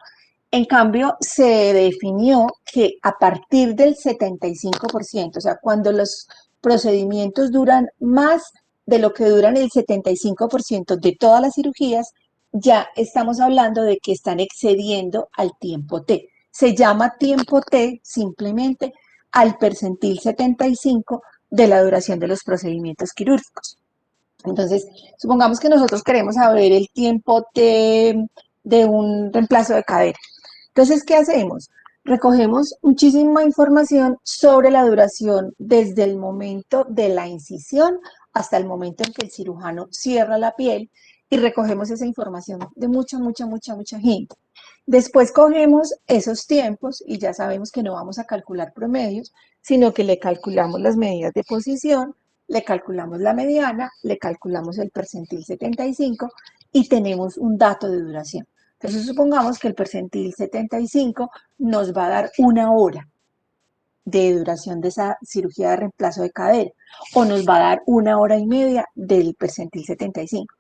En cambio, se definió que a partir del 75%, o sea, cuando los procedimientos duran más de lo que duran el 75% de todas las cirugías, ya estamos hablando de que están excediendo al tiempo T. Se llama tiempo T simplemente al percentil 75 de la duración de los procedimientos quirúrgicos. Entonces, supongamos que nosotros queremos saber el tiempo de un reemplazo de cadera. Entonces, ¿qué hacemos? Recogemos muchísima información sobre la duración desde el momento de la incisión hasta el momento en que el cirujano cierra la piel, y recogemos esa información de mucha, mucha, mucha, mucha gente. Después cogemos esos tiempos y ya sabemos que no vamos a calcular promedios, sino que le calculamos las medidas de posición, le calculamos la mediana, le calculamos el percentil 75 y tenemos un dato de duración. Entonces supongamos que el percentil 75 nos va a dar 1 hora de duración de esa cirugía de reemplazo de cadera o nos va a dar 1 hora y media del percentil 75.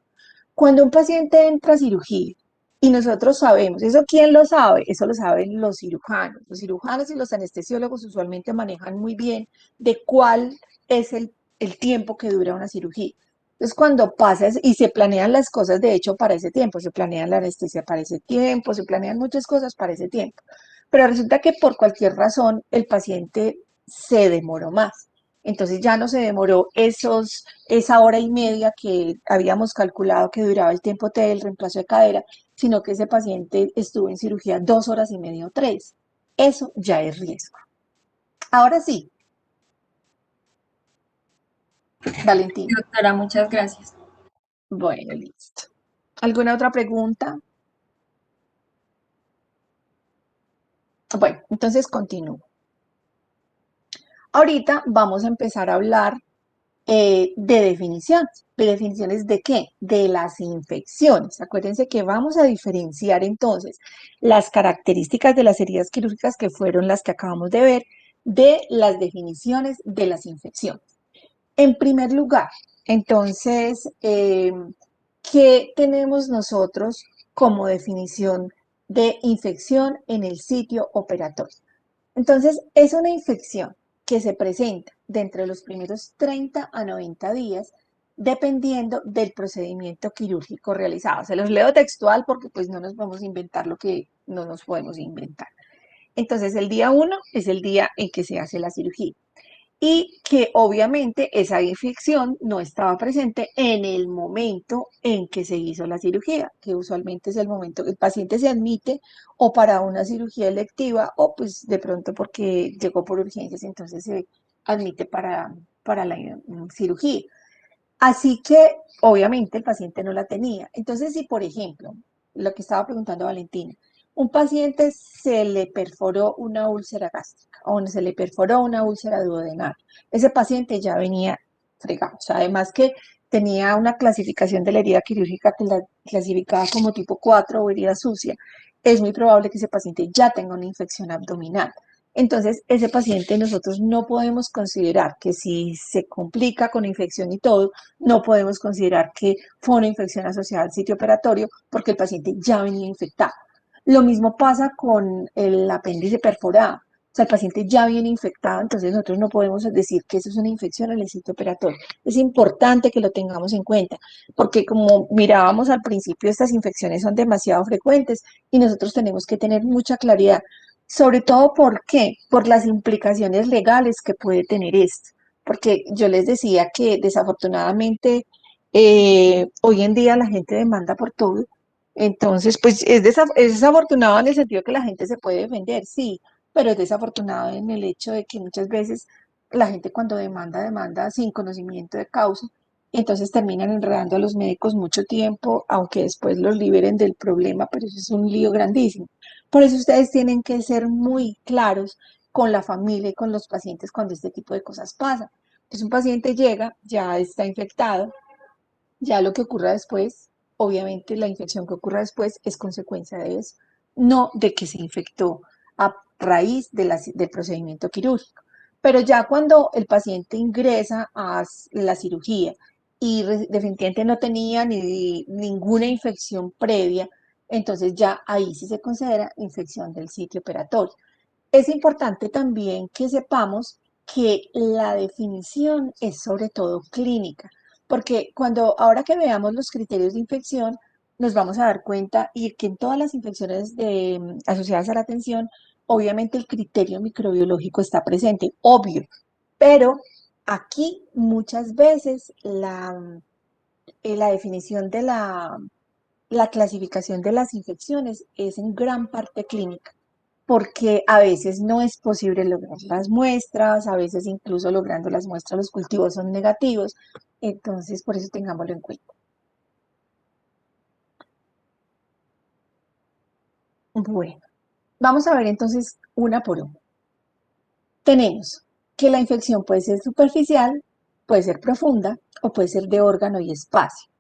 Cuando un paciente entra a cirugía y nosotros sabemos, ¿eso quién lo sabe? Eso lo saben los cirujanos. Los cirujanos y los anestesiólogos usualmente manejan muy bien de cuál es el tiempo que dura una cirugía. Entonces, cuando pasa y se planean las cosas, de hecho, para ese tiempo, se planean la anestesia para ese tiempo, se planean muchas cosas para ese tiempo. Pero resulta que por cualquier razón el paciente se demoró más. Entonces ya no se demoró esa hora y media que habíamos calculado que duraba el tiempo T del reemplazo de cadera, sino que ese paciente estuvo en cirugía 2 horas y media o 3. Eso ya es riesgo. Ahora sí, Sí, Valentina. doctora, muchas gracias. Bueno, listo. ¿Alguna otra pregunta? Bueno, entonces continúo. Ahorita vamos a empezar a hablar de definiciones. ¿De definiciones de qué? De las infecciones. Acuérdense que vamos a diferenciar entonces las características de las heridas quirúrgicas que fueron las que acabamos de ver de las definiciones de las infecciones. En primer lugar, entonces, ¿qué tenemos nosotros como definición de infección en el sitio operatorio? Entonces, es una infección que se presenta de entre los primeros 30 a 90 días, dependiendo del procedimiento quirúrgico realizado. Se los leo textual porque pues no nos podemos inventar lo que no nos podemos inventar. Entonces, el día 1 es el día en que se hace la cirugía y que obviamente esa infección no estaba presente en el momento en que se hizo la cirugía, que usualmente es el momento que el paciente se admite o para una cirugía electiva o pues de pronto porque llegó por urgencias, entonces se admite para la cirugía. Así que obviamente el paciente no la tenía. Entonces, si por ejemplo, lo que estaba preguntando Valentina, un paciente se le perforó una úlcera gástrica o se le perforó una úlcera duodenal, ese paciente ya venía fregado. O sea, además que tenía una clasificación de la herida quirúrgica que la clasificaba como tipo 4 o herida sucia, es muy probable que ese paciente ya tenga una infección abdominal. Entonces, ese paciente nosotros no podemos considerar que si se complica con infección y todo, no podemos considerar que fue una infección asociada al sitio operatorio porque el paciente ya venía infectado. Lo mismo pasa con el apéndice perforado. O sea, el paciente ya viene infectado, entonces nosotros no podemos decir que eso es una infección en el sitio operatorio. Es importante que lo tengamos en cuenta, porque como mirábamos al principio, estas infecciones son demasiado frecuentes y nosotros tenemos que tener mucha claridad, sobre todo ¿por qué? Por las implicaciones legales que puede tener esto porque yo les decía que desafortunadamente hoy en día la gente demanda por todo, entonces pues es desafortunado en el sentido que la gente se puede defender, sí, pero es desafortunado en el hecho de que muchas veces la gente cuando demanda sin conocimiento de causa, entonces terminan enredando a los médicos mucho tiempo, aunque después los liberen del problema, pero eso es un lío grandísimo. Por eso ustedes tienen que ser muy claros con la familia y con los pacientes cuando este tipo de cosas pasan. Entonces un paciente llega, ya está infectado, ya lo que ocurra después, obviamente la infección que ocurra después es consecuencia de eso, no de que se infectó a raíz del procedimiento quirúrgico. Pero ya cuando el paciente ingresa a la cirugía y definitivamente no tenía ninguna infección previa, entonces ya ahí sí se considera infección del sitio operatorio. Es importante también que sepamos que la definición es sobre todo clínica, porque ahora que veamos los criterios de infección, nos vamos a dar cuenta y que en todas las infecciones asociadas a la atención, obviamente el criterio microbiológico está presente, obvio, pero aquí muchas veces la definición de la clasificación de las infecciones es en gran parte clínica porque a veces no es posible lograr las muestras, a veces incluso logrando las muestras los cultivos son negativos, entonces por eso tengámoslo en cuenta. Bueno, vamos a ver entonces una por una. Tenemos que la infección puede ser superficial, puede ser profunda o puede ser de órgano y espacio.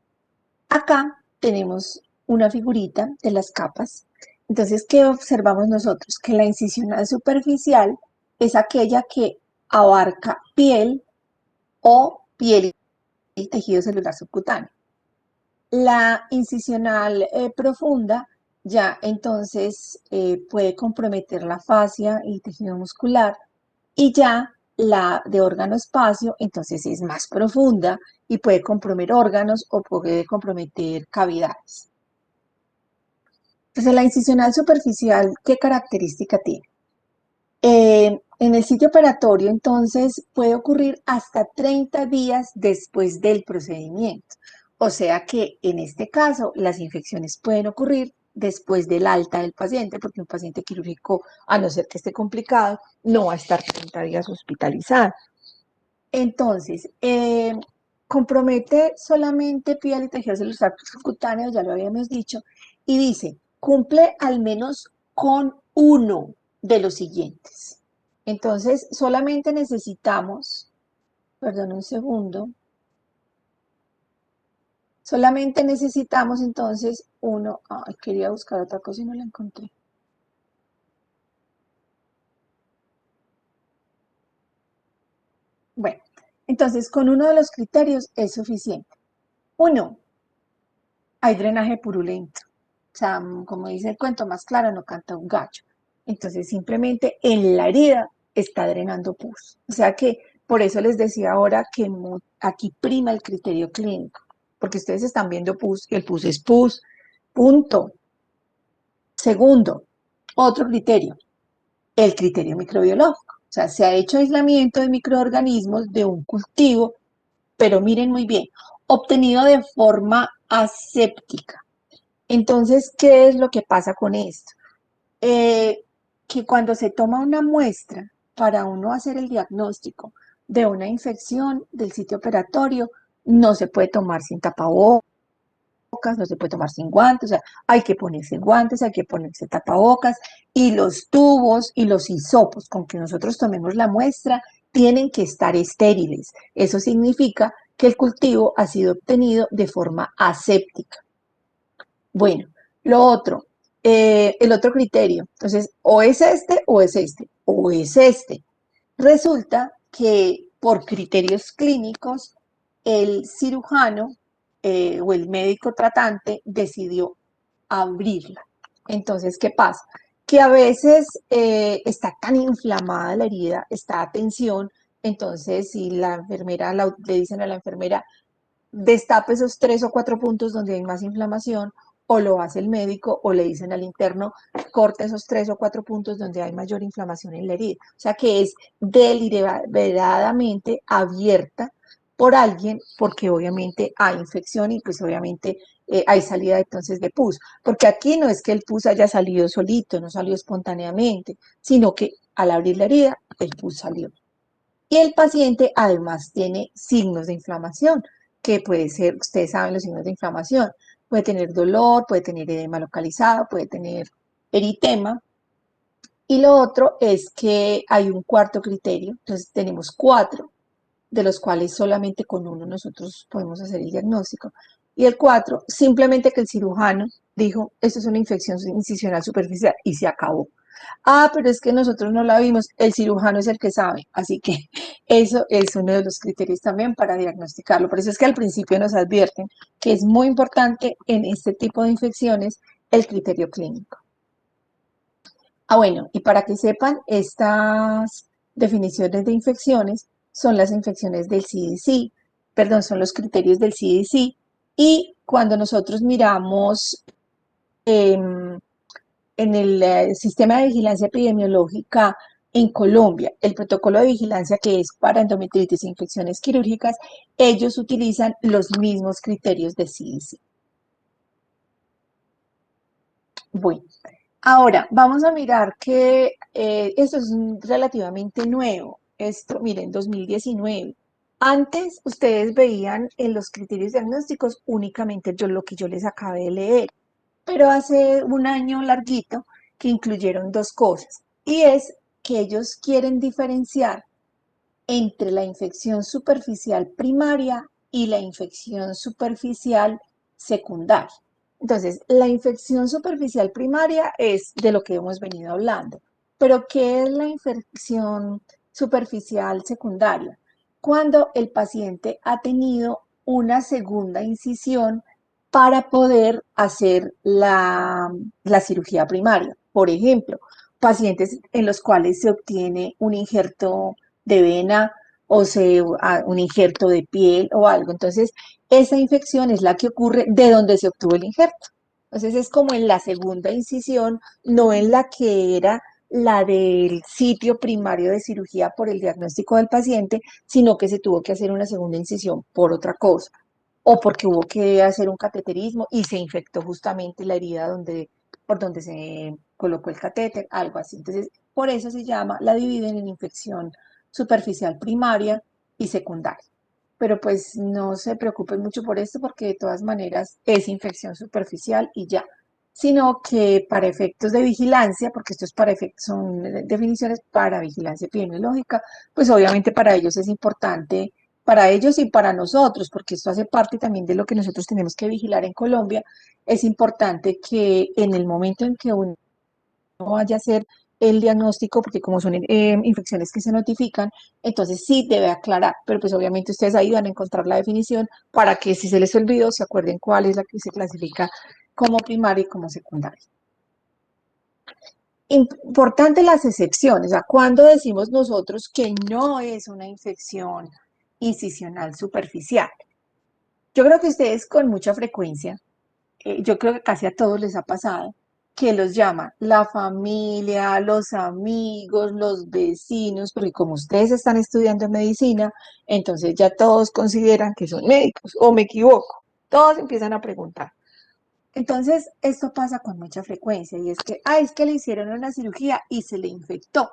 Acá tenemos una figurita de las capas. Entonces, ¿qué observamos nosotros? Que la incisional superficial es aquella que abarca piel o piel y tejido celular subcutáneo. La incisional profunda ya entonces puede comprometer la fascia y tejido muscular, y ya la de órgano espacio entonces es más profunda y puede comprometer órganos o puede comprometer cavidades. Entonces la incisional superficial, ¿qué característica tiene? En el sitio operatorio, entonces, puede ocurrir hasta 30 días después del procedimiento. O sea que en este caso, las infecciones pueden ocurrir después del alta del paciente, porque un paciente quirúrgico, a no ser que esté complicado, no va a estar 30 días hospitalizado. Entonces, compromete solamente piel y tejido celular subcutáneo, ya lo habíamos dicho, y dice, cumple al menos con uno de los siguientes. Entonces, solamente necesitamos, perdón un segundo, solamente necesitamos entonces uno, quería buscar otra cosa y no la encontré. Bueno, entonces con uno de los criterios es suficiente. Uno, hay drenaje purulento. O sea, como dice el cuento, más claro no canta un gallo. Entonces, simplemente en la herida está drenando pus. O sea que por eso les decía ahora que aquí prima el criterio clínico, porque ustedes están viendo pus y el pus es pus, punto. Segundo, otro criterio, el criterio microbiológico. O sea, se ha hecho aislamiento de microorganismos de un cultivo, pero miren muy bien, obtenido de forma aséptica. Entonces, ¿qué es lo que pasa con esto? Que cuando se toma una muestra para uno hacer el diagnóstico de una infección del sitio operatorio, no se puede tomar sin tapabocas, no se puede tomar sin guantes, o sea, hay que ponerse guantes, hay que ponerse tapabocas, y los tubos y los hisopos con que nosotros tomemos la muestra tienen que estar estériles. Eso significa que el cultivo ha sido obtenido de forma aséptica. Bueno, lo otro, el otro criterio, entonces, o es este o es este, o es este. Resulta que por criterios clínicos, el cirujano o el médico tratante decidió abrirla. Entonces, ¿qué pasa? Que a veces está tan inflamada la herida, está a tensión, entonces si la enfermera le dicen a la enfermera, destape esos 3 o 4 puntos donde hay más inflamación, o lo hace el médico, o le dicen al interno, corte esos 3 o 4 puntos donde hay mayor inflamación en la herida. O sea que es deliberadamente abierta por alguien, porque obviamente hay infección y pues obviamente hay salida entonces de pus. Porque aquí no es que el pus haya salido solito, no salió espontáneamente, sino que al abrir la herida, el pus salió. Y el paciente además tiene signos de inflamación, que puede ser, ustedes saben los signos de inflamación, puede tener dolor, puede tener edema localizado, puede tener eritema. Y lo otro es que hay un cuarto criterio, entonces tenemos 4, de los cuales solamente con uno nosotros podemos hacer el diagnóstico. Y el 4, simplemente que el cirujano dijo, esto es una infección incisional superficial y se acabó. Pero es que nosotros no la vimos, el cirujano es el que sabe, así que eso es uno de los criterios también para diagnosticarlo. Por eso es que al principio nos advierten que es muy importante en este tipo de infecciones el criterio clínico. Bueno, y para que sepan, estas definiciones de infecciones son las infecciones del CDC, perdón, son los criterios del CDC, y cuando nosotros miramos en el sistema de vigilancia epidemiológica en Colombia, el protocolo de vigilancia que es para endometritis e infecciones quirúrgicas, ellos utilizan los mismos criterios de CDC. Bueno, ahora vamos a mirar que esto es relativamente nuevo. Esto, miren, 2019. Antes ustedes veían en los criterios diagnósticos únicamente lo que yo les acabé de leer, pero hace un año larguito que incluyeron dos cosas, y es que ellos quieren diferenciar entre la infección superficial primaria y la infección superficial secundaria. Entonces, la infección superficial primaria es de lo que hemos venido hablando, pero ¿qué es la infección superficial secundaria? Cuando el paciente ha tenido una segunda incisión para poder hacer la cirugía primaria. Por ejemplo, pacientes en los cuales se obtiene un injerto de vena o un injerto de piel o algo. Entonces, esa infección es la que ocurre de donde se obtuvo el injerto. Entonces, es como en la segunda incisión, no en la que era la del sitio primario de cirugía por el diagnóstico del paciente, sino que se tuvo que hacer una segunda incisión por otra cosa, o porque hubo que hacer un cateterismo y se infectó justamente la herida por donde se colocó el catéter, algo así. Entonces, por eso se llama, la dividen en infección superficial primaria y secundaria. Pero pues no se preocupen mucho por esto porque de todas maneras es infección superficial y ya. Sino que para efectos de vigilancia, porque esto es para efectos, son definiciones para vigilancia epidemiológica, pues obviamente para ellos es importante, para ellos y para nosotros, porque esto hace parte también de lo que nosotros tenemos que vigilar en Colombia, es importante que en el momento en que uno vaya a hacer el diagnóstico, porque como son infecciones que se notifican, entonces sí debe aclarar, pero pues obviamente ustedes ahí van a encontrar la definición para que si se les olvidó, se acuerden cuál es la que se clasifica como primaria y como secundaria. Importante las excepciones, o sea, cuando decimos nosotros que no es una infección incisional superficial. Yo creo que ustedes con mucha frecuencia, yo creo que casi a todos les ha pasado, que los llaman la familia, los amigos, los vecinos, porque como ustedes están estudiando medicina, entonces ya todos consideran que son médicos, o me equivoco, todos empiezan a preguntar. Entonces, esto pasa con mucha frecuencia y es que, es que le hicieron una cirugía y se le infectó.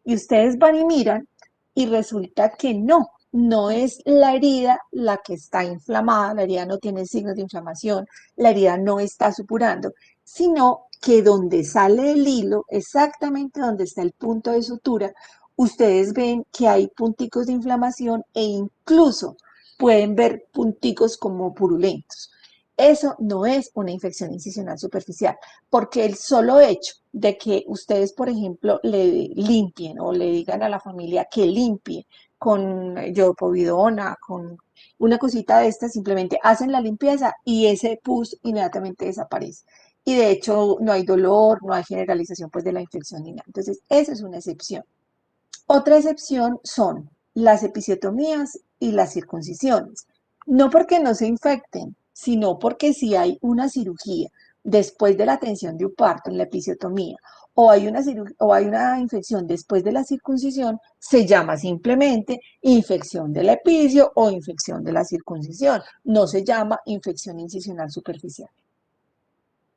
Y ustedes van y miran y resulta que no es la herida la que está inflamada, la herida no tiene signos de inflamación, la herida no está supurando, sino que donde sale el hilo, exactamente donde está el punto de sutura, ustedes ven que hay punticos de inflamación e incluso pueden ver punticos como purulentos. Eso no es una infección incisional superficial, porque el solo hecho de que ustedes, por ejemplo, le limpien o le digan a la familia que limpie con yodopovidona, con una cosita de estas, simplemente hacen la limpieza y ese pus inmediatamente desaparece. Y de hecho no hay dolor, no hay generalización pues de la infección ni nada. Entonces, esa es una excepción. Otra excepción son las episiotomías y las circuncisiones. No porque no se infecten, sino porque si hay una cirugía después de la atención de un parto en la episiotomía o hay una infección después de la circuncisión, se llama simplemente infección del epicio o infección de la circuncisión. No se llama infección incisional superficial.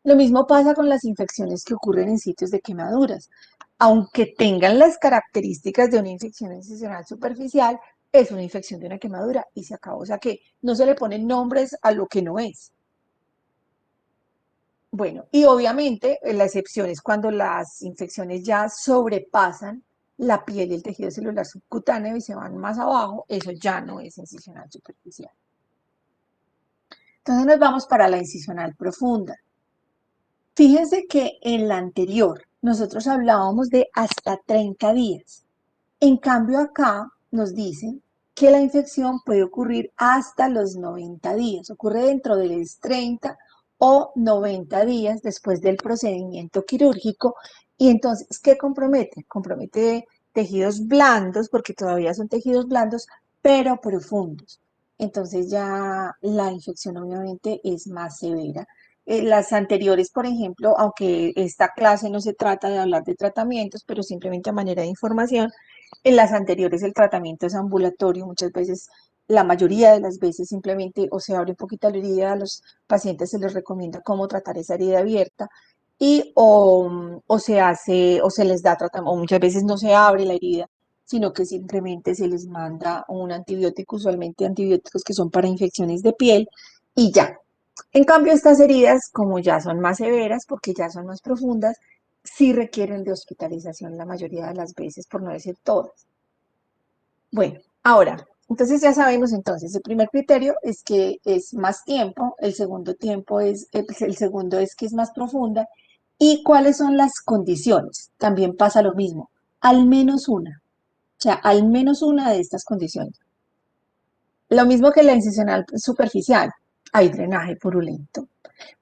Lo mismo pasa con las infecciones que ocurren en sitios de quemaduras. Aunque tengan las características de una infección incisional superficial, es una infección de una quemadura y se acabó. O sea que no se le ponen nombres a lo que no es. Bueno, y obviamente la excepción es cuando las infecciones ya sobrepasan la piel y el tejido celular subcutáneo y se van más abajo, eso ya no es incisional superficial. Entonces nos vamos para la incisional profunda. Fíjense que en la anterior nosotros hablábamos de hasta 30 días. En cambio acá nos dicen que la infección puede ocurrir hasta los 90 días. Ocurre dentro de los 30 o 90 días después del procedimiento quirúrgico. Y entonces, ¿qué compromete? Compromete tejidos blandos, porque todavía son tejidos blandos, pero profundos. Entonces ya la infección obviamente es más severa. Las anteriores, por ejemplo, aunque esta clase no se trata de hablar de tratamientos, pero simplemente a manera de información, en las anteriores el tratamiento es ambulatorio, muchas veces, la mayoría de las veces simplemente o se abre un poquito la herida, a los pacientes se les recomienda cómo tratar esa herida abierta y o se hace o se les da tratamiento, o muchas veces no se abre la herida, sino que simplemente se les manda un antibiótico, usualmente antibióticos que son para infecciones de piel y ya. En cambio, estas heridas, como ya son más severas, porque ya son más profundas, sí requieren de hospitalización la mayoría de las veces, por no decir todas. Bueno, ahora, entonces ya sabemos entonces, el primer criterio es que es más tiempo, el segundo tiempo es, el segundo es que es más profunda, y cuáles son las condiciones. También pasa lo mismo, al menos una, o sea, al menos una de estas condiciones. Lo mismo que la incisional superficial, hay drenaje purulento.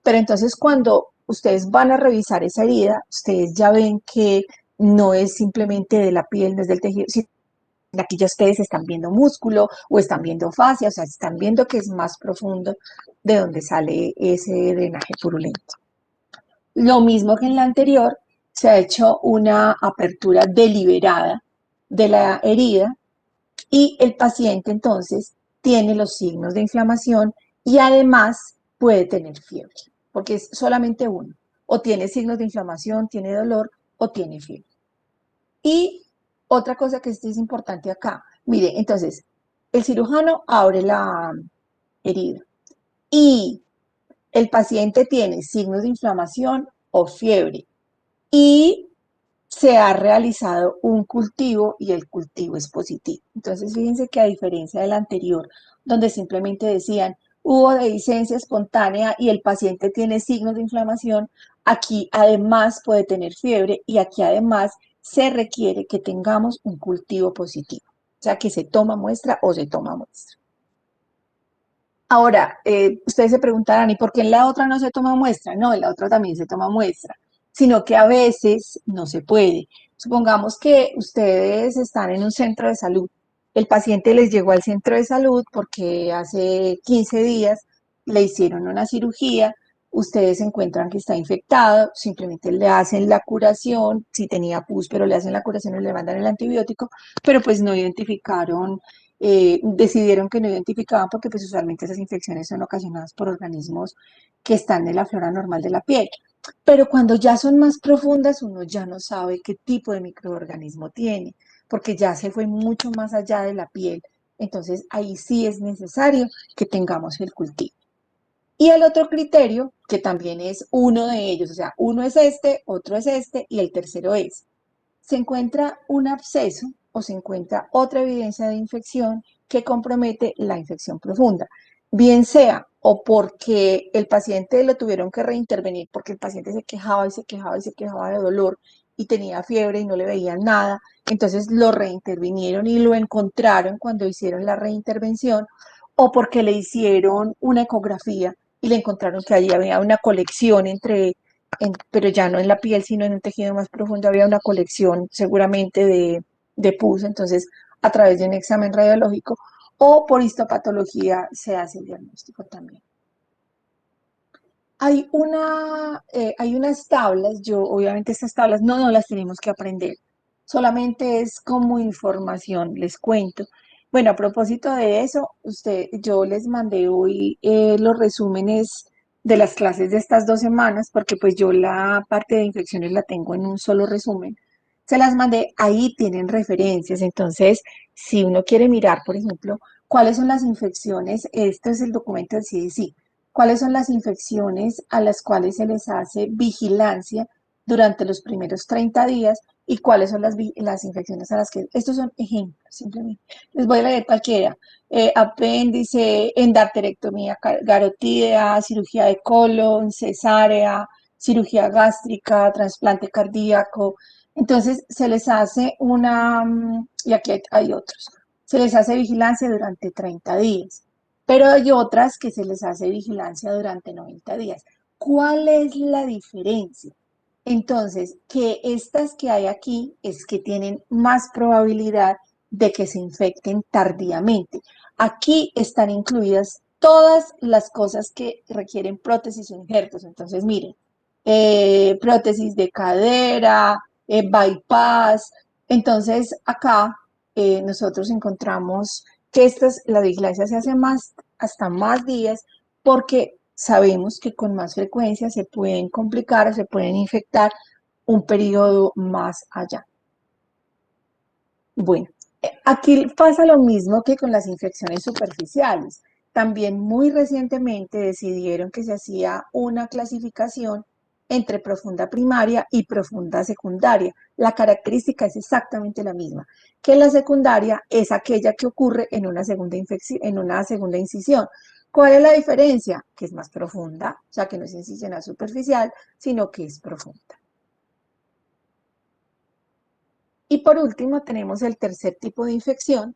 Pero entonces cuando ustedes van a revisar esa herida, ustedes ya ven que no es simplemente de la piel, no es del tejido, sino que aquí ya ustedes están viendo músculo o están viendo fascia, o sea, están viendo que es más profundo de donde sale ese drenaje purulento. Lo mismo que en la anterior, se ha hecho una apertura deliberada de la herida y el paciente entonces tiene los signos de inflamación y además puede tener fiebre, porque es solamente uno. O tiene signos de inflamación, tiene dolor o tiene fiebre. Y otra cosa que es importante acá, mire, entonces, el cirujano abre la herida y el paciente tiene signos de inflamación o fiebre y se ha realizado un cultivo y el cultivo es positivo. Entonces, fíjense que a diferencia del anterior, donde simplemente decían hubo dehiscencia espontánea y el paciente tiene signos de inflamación, aquí además puede tener fiebre y aquí además se requiere que tengamos un cultivo positivo, o sea, que se toma muestra o se toma muestra. Ahora, ustedes se preguntarán, ¿y por qué en la otra no se toma muestra? No, en la otra también se toma muestra, sino que a veces no se puede. Supongamos que ustedes están en un centro de salud. El paciente les llegó al centro de salud porque hace 15 días le hicieron una cirugía, ustedes encuentran que está infectado, simplemente le hacen la curación, si tenía pus, pero le hacen la curación y le mandan el antibiótico, pero pues no identificaron decidieron que no identificaban porque pues usualmente esas infecciones son ocasionadas por organismos que están en la flora normal de la piel. Pero cuando ya son más profundas, uno ya no sabe qué tipo de microorganismo tiene, porque ya se fue mucho más allá de la piel. Entonces ahí sí es necesario que tengamos el cultivo. Y el otro criterio, que también es uno de ellos, o sea, uno es este, otro es este y el tercero es, se encuentra un absceso o se encuentra otra evidencia de infección que compromete la infección profunda, bien sea o porque el paciente lo tuvieron que reintervenir porque el paciente se quejaba y se quejaba y se quejaba de dolor y tenía fiebre y no le veían nada, entonces lo reintervinieron y lo encontraron cuando hicieron la reintervención, o porque le hicieron una ecografía y le encontraron que allí había una colección pero ya no en la piel, sino en un tejido más profundo, había una colección seguramente de pus, entonces a través de un examen radiológico o por histopatología se hace el diagnóstico también. Hay unas tablas, obviamente estas tablas no las tenemos que aprender, solamente es como información, les cuento. Bueno, a propósito de eso, yo les mandé hoy los resúmenes de las clases de estas 2 semanas, porque pues yo la parte de infecciones la tengo en un solo resumen. Se las mandé, ahí tienen referencias, entonces si uno quiere mirar, por ejemplo, cuáles son las infecciones, este es el documento del CDC, cuáles son las infecciones a las cuales se les hace vigilancia durante los primeros 30 días y cuáles son las infecciones a las que, estos son ejemplos, simplemente. Les voy a leer cualquiera. Apéndice, endarterectomía carotídea, cirugía de colon, cesárea, cirugía gástrica, trasplante cardíaco. Entonces, se les hace y aquí hay otros, se les hace vigilancia durante 30 días pero hay otras que se les hace vigilancia durante 90 días. ¿Cuál es la diferencia? Entonces, que estas que hay aquí es que tienen más probabilidad de que se infecten tardíamente. Aquí están incluidas todas las cosas que requieren prótesis o injertos. Entonces, miren, prótesis de cadera, bypass. Entonces, acá nosotros encontramos que la vigilancia se hace hasta más días porque sabemos que con más frecuencia se pueden complicar o se pueden infectar un periodo más allá. Bueno, aquí pasa lo mismo que con las infecciones superficiales. También muy recientemente decidieron que se hacía una clasificación entre profunda primaria y profunda secundaria. La característica es exactamente la misma, que la secundaria es aquella que ocurre en una segunda incisión. ¿Cuál es la diferencia? Que es más profunda, o sea que no es incisional superficial, sino que es profunda. Y por último tenemos el tercer tipo de infección,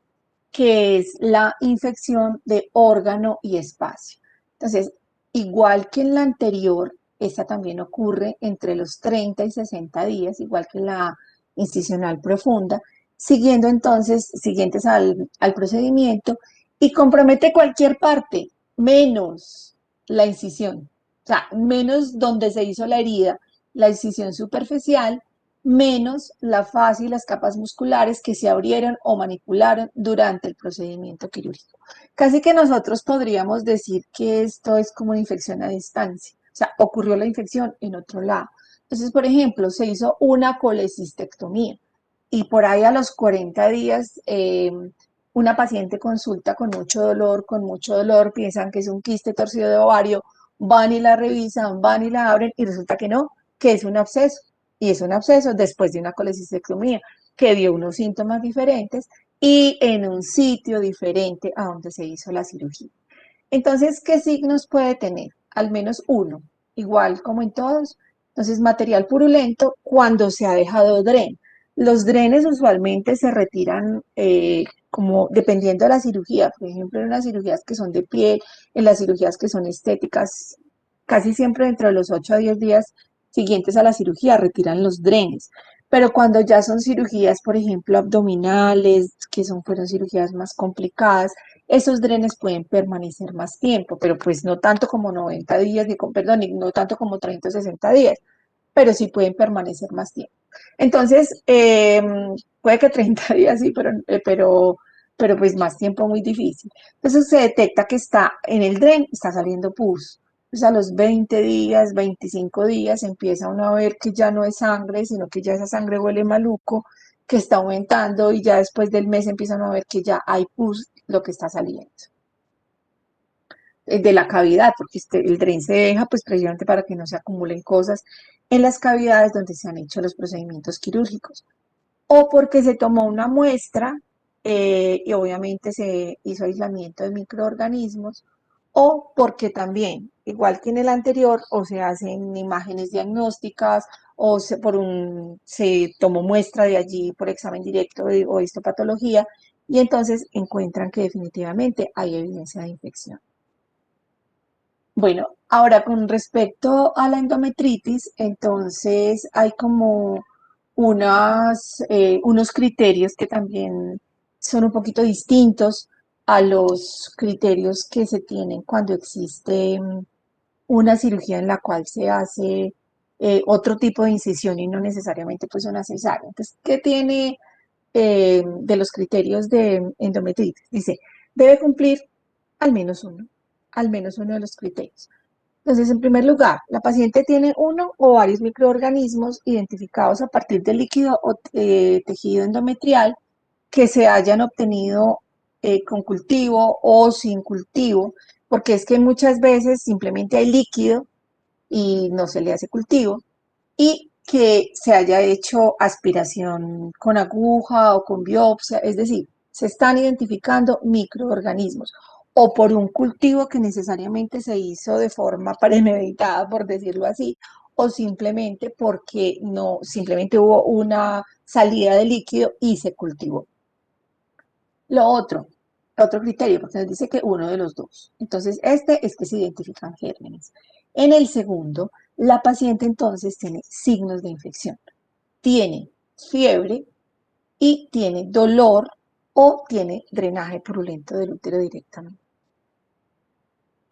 que es la infección de órgano y espacio. Entonces, igual que en la anterior, esta también ocurre entre los 30 y 60 días, igual que la incisional profunda, siguientes al procedimiento, y compromete cualquier parte, menos la incisión, o sea, menos donde se hizo la herida, la incisión superficial, menos la fascia y las capas musculares que se abrieron o manipularon durante el procedimiento quirúrgico. Casi que nosotros podríamos decir que esto es como una infección a distancia, o sea, ocurrió la infección en otro lado. Entonces, por ejemplo, se hizo una colecistectomía y por ahí a los 40 días una paciente consulta con mucho dolor, piensan que es un quiste torcido de ovario, van y la revisan, van y la abren y resulta que no, que es un absceso. Y es un absceso después de una colecistectomía que dio unos síntomas diferentes y en un sitio diferente a donde se hizo la cirugía. Entonces, ¿qué signos puede tener? Al menos uno, igual como en todos. Entonces, material purulento cuando se ha dejado dren. Los drenes usualmente se retiran como dependiendo de la cirugía. Por ejemplo, en las cirugías que son de piel, en las cirugías que son estéticas, casi siempre dentro de los 8 a 10 días siguientes a la cirugía retiran los drenes. Pero cuando ya son cirugías, por ejemplo, abdominales, fueron cirugías más complicadas, esos drenes pueden permanecer más tiempo, pero pues no tanto como 90 días, no tanto como 30 o 60 días, pero sí pueden permanecer más tiempo. Entonces, puede que 30 días sí, pero pues más tiempo muy difícil. Entonces se detecta que está en el dren, está saliendo pus. Entonces a los 20 días, 25 días empieza uno a ver que ya no es sangre, sino que ya esa sangre huele maluco, que está aumentando y ya después del mes empiezan a ver que ya hay pus lo que está saliendo de la cavidad, porque el dren se deja pues precisamente para que no se acumulen cosas en las cavidades donde se han hecho los procedimientos quirúrgicos, o porque se tomó una muestra y obviamente se hizo aislamiento de microorganismos, o porque también, igual que en el anterior, o se hacen imágenes diagnósticas, o se tomó muestra de allí por examen directo o histopatología, y entonces encuentran que definitivamente hay evidencia de infección. Bueno, ahora con respecto a la endometritis, entonces hay como unos criterios que también son un poquito distintos a los criterios que se tienen cuando existe una cirugía en la cual se hace otro tipo de incisión y no necesariamente pues una cesárea. Entonces, ¿qué tiene de los criterios de endometritis? Dice, debe cumplir al menos uno, al menos uno de los criterios. Entonces, en primer lugar, la paciente tiene uno o varios microorganismos identificados a partir del líquido o tejido endometrial que se hayan obtenido con cultivo o sin cultivo, porque es que muchas veces simplemente hay líquido y no se le hace cultivo, y que se haya hecho aspiración con aguja o con biopsia, es decir, se están identificando microorganismos o por un cultivo que necesariamente se hizo de forma premeditada, por decirlo así, o simplemente porque no, simplemente hubo una salida de líquido y se cultivó. Lo otro criterio, porque nos dice que uno de los dos. Entonces, este es que se identifican gérmenes. En el segundo, la paciente entonces tiene signos de infección. Tiene fiebre y tiene dolor o tiene drenaje purulento del útero directamente.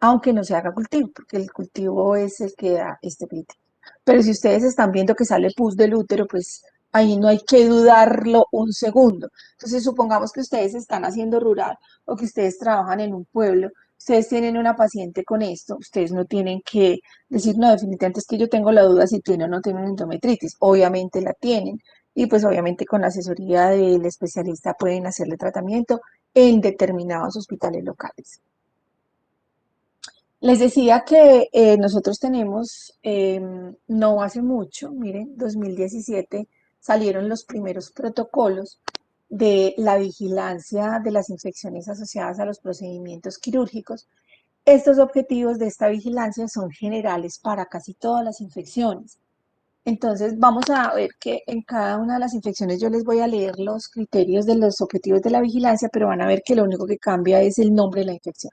Aunque no se haga cultivo, porque el cultivo es el que da este criterio. Pero si ustedes están viendo que sale pus del útero, pues ahí no hay que dudarlo un segundo. Entonces, supongamos que ustedes están haciendo rural o que ustedes trabajan en un pueblo, ustedes tienen una paciente con esto, ustedes no tienen que decir, no, definitivamente es que yo tengo la duda si tiene o no tiene endometritis. Obviamente la tienen y pues obviamente con la asesoría del especialista pueden hacerle tratamiento en determinados hospitales locales. Les decía que nosotros tenemos, no hace mucho, miren, 2017 salieron los primeros protocolos de la vigilancia de las infecciones asociadas a los procedimientos quirúrgicos. Estos objetivos de esta vigilancia son generales para casi todas las infecciones. Entonces, vamos a ver que en cada una de las infecciones yo les voy a leer los criterios de los objetivos de la vigilancia, pero van a ver que lo único que cambia es el nombre de la infección.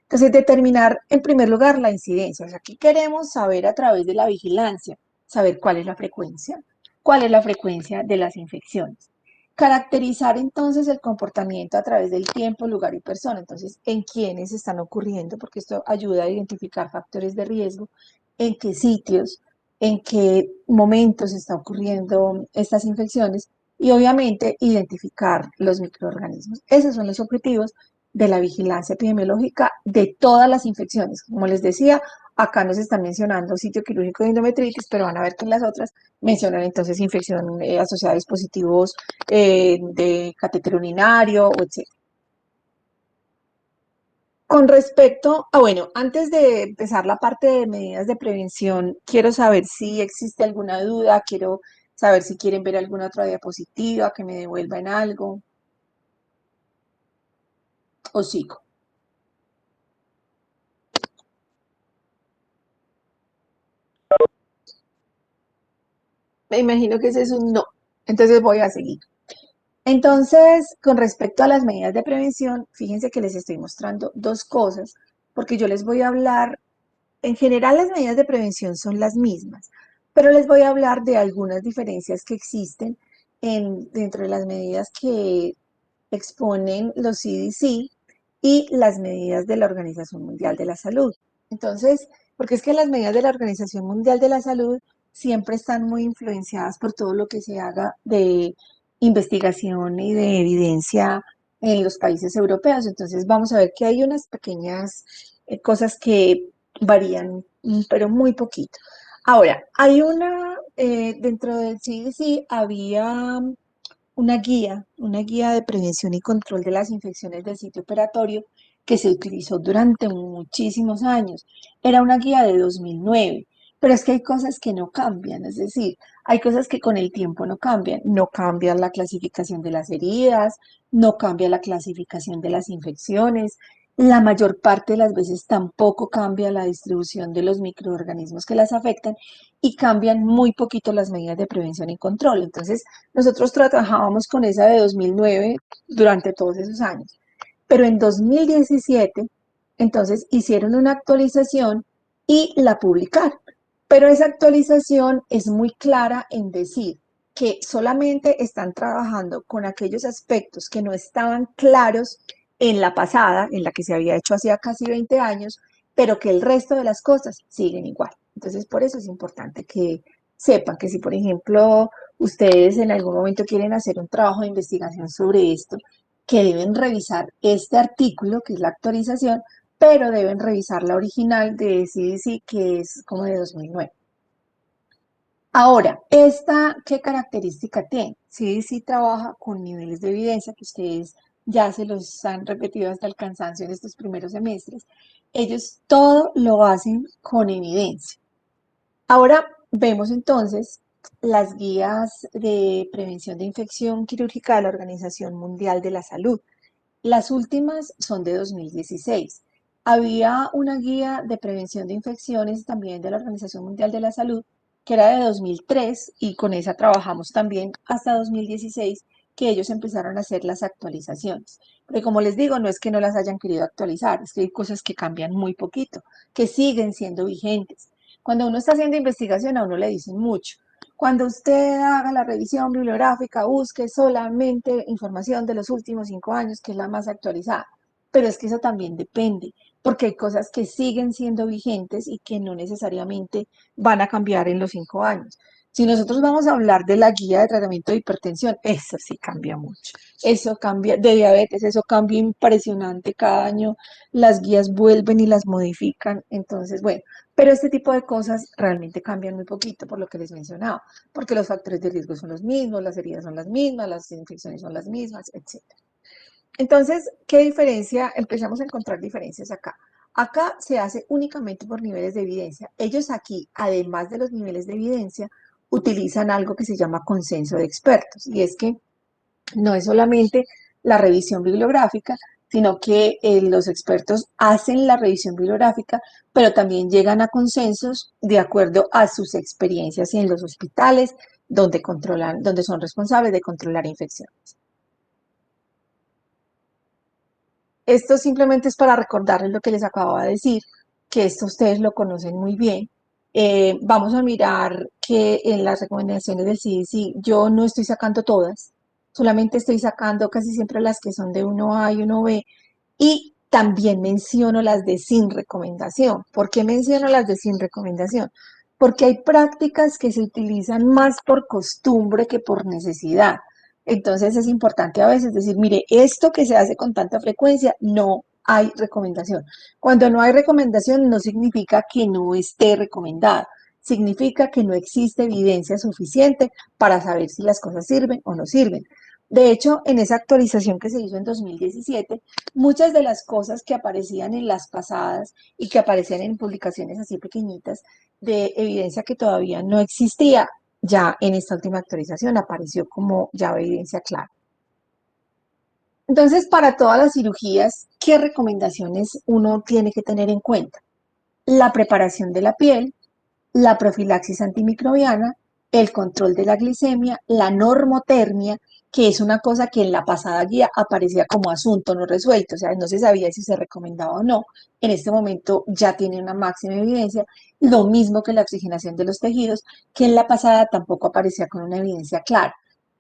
Entonces, determinar en primer lugar la incidencia. O sea, aquí queremos saber a través de la vigilancia, saber cuál es la frecuencia de las infecciones. Caracterizar entonces el comportamiento a través del tiempo, lugar y persona. Entonces, en quiénes están ocurriendo, porque esto ayuda a identificar factores de riesgo, en qué sitios, en qué momentos están ocurriendo estas infecciones y obviamente identificar los microorganismos. Esos son los objetivos de la vigilancia epidemiológica de todas las infecciones. Como les decía, acá nos están mencionando sitio quirúrgico de endometritis, pero van a ver que en las otras mencionan entonces infección asociada a dispositivos de catéter urinario, etc. Con respecto a, bueno, antes de empezar la parte de medidas de prevención, quiero saber si existe alguna duda, quiero saber si quieren ver alguna otra diapositiva, que me devuelvan algo, o sigo. Me imagino que ese es un no, entonces voy a seguir. Entonces, con respecto a las medidas de prevención, fíjense que les estoy mostrando dos cosas, porque yo les voy a hablar, en general las medidas de prevención son las mismas, pero les voy a hablar de algunas diferencias que existen dentro de las medidas que exponen los CDC y las medidas de la Organización Mundial de la Salud. Entonces, porque es que las medidas de la Organización Mundial de la Salud siempre están muy influenciadas por todo lo que se haga de investigación y de evidencia en los países europeos. Entonces, vamos a ver que hay unas pequeñas cosas que varían, pero muy poquito. Ahora, hay dentro del CDC había una guía de prevención y control de las infecciones del sitio operatorio que se utilizó durante muchísimos años. Era una guía de 2009, pero es que hay cosas que no cambian, es decir, hay cosas que con el tiempo no cambian. No cambia la clasificación de las heridas, no cambia la clasificación de las infecciones. La mayor parte de las veces tampoco cambia la distribución de los microorganismos que las afectan y cambian muy poquito las medidas de prevención y control. Entonces, nosotros trabajábamos con esa de 2009 durante todos esos años, pero en 2017, entonces hicieron una actualización y la publicaron. Pero esa actualización es muy clara en decir que solamente están trabajando con aquellos aspectos que no estaban claros en la pasada, en la que se había hecho hacía casi 20 años, pero que el resto de las cosas siguen igual. Entonces, por eso es importante que sepan que si, por ejemplo, ustedes en algún momento quieren hacer un trabajo de investigación sobre esto, que deben revisar este artículo, que es la actualización, pero deben revisar la original de CDC, que es como de 2009. Ahora, ¿esta qué característica tiene? CDC trabaja con niveles de evidencia que ustedes ya se los han repetido hasta el cansancio en estos primeros semestres. Ellos todo lo hacen con evidencia. Ahora vemos entonces las guías de prevención de infección quirúrgica de la Organización Mundial de la Salud. Las últimas son de 2016. Había una guía de prevención de infecciones también de la Organización Mundial de la Salud, que era de 2003, y con esa trabajamos también hasta 2016, que ellos empezaron a hacer las actualizaciones. Pero como les digo, no es que no las hayan querido actualizar, es que hay cosas que cambian muy poquito, que siguen siendo vigentes. Cuando uno está haciendo investigación, a uno le dicen mucho. Cuando usted haga la revisión bibliográfica, busque solamente información de los últimos 5 años, que es la más actualizada. Pero es que eso también depende, porque hay cosas que siguen siendo vigentes y que no necesariamente van a cambiar en los 5 años. Si nosotros vamos a hablar de la guía de tratamiento de hipertensión, eso sí cambia mucho. Eso cambia, de diabetes, eso cambia impresionante cada año. Las guías vuelven y las modifican. Entonces, bueno, pero este tipo de cosas realmente cambian muy poquito, por lo que les mencionaba, porque los factores de riesgo son los mismos, las heridas son las mismas, las infecciones son las mismas, etc. Entonces, ¿qué diferencia? Empezamos a encontrar diferencias acá. Acá se hace únicamente por niveles de evidencia. Ellos aquí, además de los niveles de evidencia, utilizan algo que se llama consenso de expertos. Y es que no es solamente la revisión bibliográfica, sino que los expertos hacen la revisión bibliográfica, pero también llegan a consensos de acuerdo a sus experiencias en los hospitales donde controlan, donde son responsables de controlar infecciones. Esto simplemente es para recordarles lo que les acababa de decir, que esto ustedes lo conocen muy bien. Vamos a mirar que en las recomendaciones del CDC yo no estoy sacando todas, solamente estoy sacando casi siempre las que son de 1A y 1B y también menciono las de sin recomendación. ¿Por qué menciono las de sin recomendación? Porque hay prácticas que se utilizan más por costumbre que por necesidad. Entonces es importante a veces decir, mire, esto que se hace con tanta frecuencia, no hay recomendación. Cuando no hay recomendación no significa que no esté recomendada, significa que no existe evidencia suficiente para saber si las cosas sirven o no sirven. De hecho, en esa actualización que se hizo en 2017, muchas de las cosas que aparecían en las pasadas y que aparecían en publicaciones así pequeñitas de evidencia que todavía no existía, ya en esta última actualización apareció como ya evidencia clara. Entonces, para todas las cirugías, ¿qué recomendaciones uno tiene que tener en cuenta? La preparación de la piel, la profilaxis antimicrobiana, el control de la glicemia, la normotermia, que es una cosa que en la pasada guía aparecía como asunto no resuelto, o sea, no se sabía si se recomendaba o no. En este momento ya tiene una máxima evidencia, lo mismo que la oxigenación de los tejidos, que en la pasada tampoco aparecía con una evidencia clara.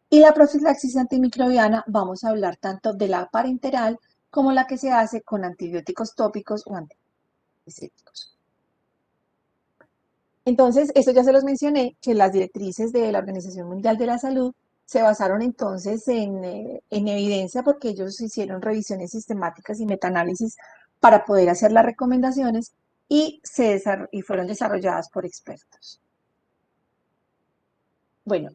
Y la profilaxis antimicrobiana, vamos a hablar tanto de la parenteral como la que se hace con antibióticos tópicos o antisépticos. Entonces, esto ya se los mencioné, que las directrices de la Organización Mundial de la Salud se basaron entonces en evidencia porque ellos hicieron revisiones sistemáticas y metaanálisis para poder hacer las recomendaciones y fueron desarrolladas por expertos. Bueno,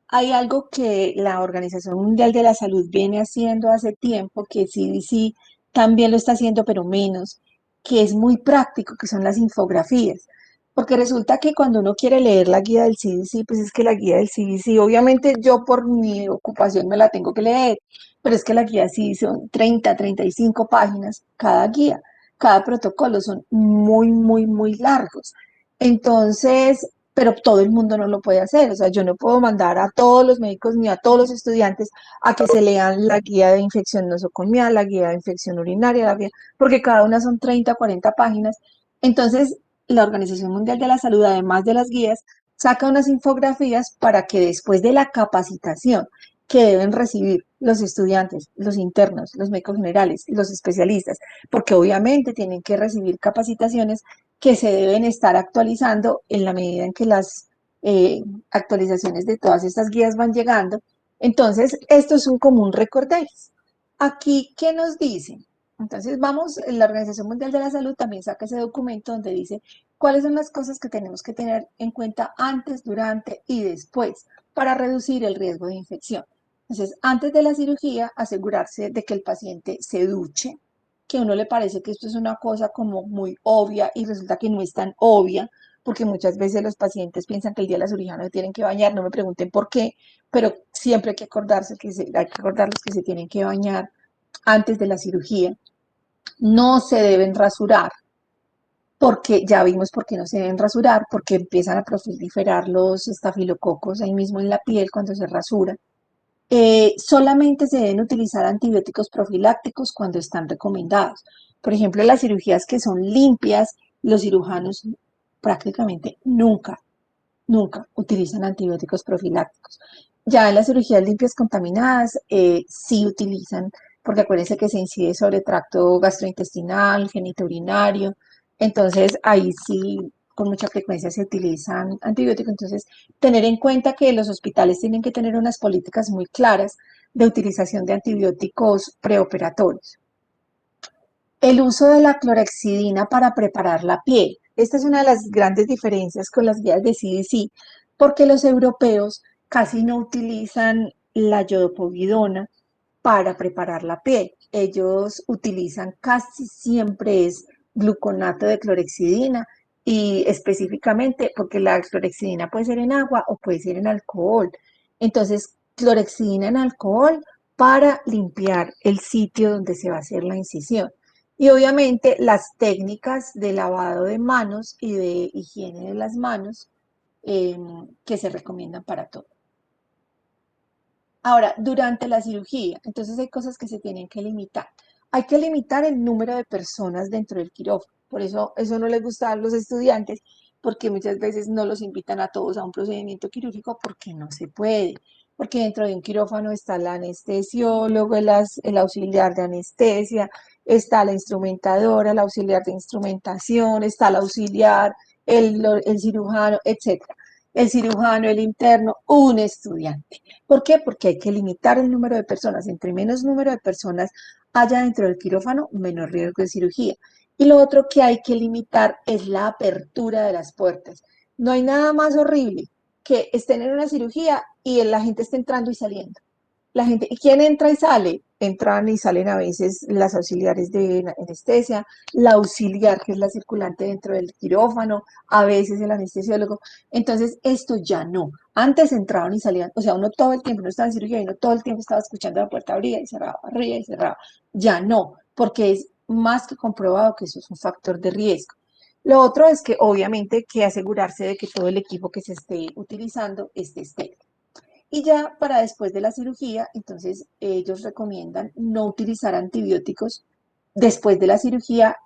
hay algo que la Organización Mundial de la Salud viene haciendo hace tiempo, que CDC también lo está haciendo, pero menos, que es muy práctico, que son las infografías. Porque resulta que cuando uno quiere leer la guía del CDC, pues es que la guía del CDC, obviamente yo por mi ocupación me la tengo que leer, pero es que la guía sí son 30, 35 páginas cada guía, cada protocolo, son muy, muy, muy largos. Entonces, pero todo el mundo no lo puede hacer. O sea, yo no puedo mandar a todos los médicos ni a todos los estudiantes a que se lean la guía de infección nosocomial, la guía de infección urinaria, porque cada una son 30, 40 páginas. Entonces, la Organización Mundial de la Salud, además de las guías, saca unas infografías para que después de la capacitación que deben recibir los estudiantes, los internos, los médicos generales, los especialistas, porque obviamente tienen que recibir capacitaciones que se deben estar actualizando en la medida en que las actualizaciones de todas estas guías van llegando. Entonces, esto es un común recorderis. Aquí, ¿qué nos dicen? Entonces, la Organización Mundial de la Salud también saca ese documento donde dice cuáles son las cosas que tenemos que tener en cuenta antes, durante y después para reducir el riesgo de infección. Entonces, antes de la cirugía, asegurarse de que el paciente se duche, que a uno le parece que esto es una cosa como muy obvia y resulta que no es tan obvia, porque muchas veces los pacientes piensan que el día de la cirugía no se tienen que bañar, no me pregunten por qué, pero siempre hay que hay que acordarles que se tienen que bañar antes de la cirugía. No se deben rasurar, porque ya vimos por qué no se deben rasurar, porque empiezan a proliferar los estafilococos ahí mismo en la piel cuando se rasura. Solamente se deben utilizar antibióticos profilácticos cuando están recomendados. Por ejemplo, las cirugías que son limpias, los cirujanos prácticamente nunca utilizan antibióticos profilácticos. Ya en las cirugías limpias contaminadas sí utilizan, porque acuérdense que se incide sobre tracto gastrointestinal, genitourinario, entonces ahí sí con mucha frecuencia se utilizan antibióticos. Entonces, tener en cuenta que los hospitales tienen que tener unas políticas muy claras de utilización de antibióticos preoperatorios. El uso de la clorexidina para preparar la piel. Esta es una de las grandes diferencias con las guías de CDC, porque los europeos casi no utilizan la iodopovidona para preparar la piel. Ellos utilizan casi siempre es gluconato de clorexidina y específicamente porque la clorexidina puede ser en agua o puede ser en alcohol. Entonces, clorexidina en alcohol para limpiar el sitio donde se va a hacer la incisión. Y obviamente las técnicas de lavado de manos y de higiene de las manos que se recomiendan para todo. Ahora, durante la cirugía, entonces hay cosas que se tienen que limitar. Hay que limitar el número de personas dentro del quirófano. Por eso no les gusta a los estudiantes, porque muchas veces no los invitan a todos a un procedimiento quirúrgico porque no se puede. Porque dentro de un quirófano está el anestesiólogo, el auxiliar de anestesia, está la instrumentadora, el auxiliar de instrumentación, está el auxiliar, el cirujano, etcétera. El cirujano, el interno, un estudiante. ¿Por qué? Porque hay que limitar el número de personas. Entre menos número de personas haya dentro del quirófano, menor riesgo de cirugía. Y lo otro que hay que limitar es la apertura de las puertas. No hay nada más horrible que estén en una cirugía y la gente esté entrando y saliendo. La gente, ¿y quién entra y sale? Entran y salen a veces las auxiliares de anestesia, la auxiliar, que es la circulante dentro del quirófano, a veces el anestesiólogo. Entonces, esto ya no. Antes entraban y salían, o sea, uno todo el tiempo no estaba en cirugía y uno todo el tiempo estaba escuchando la puerta abría y cerraba. Ya no, porque es más que comprobado que eso es un factor de riesgo. Lo otro es que obviamente hay que asegurarse de que todo el equipo que se esté utilizando esté estéril. Y ya para después de la cirugía, entonces ellos recomiendan no utilizar antibióticos después de la cirugía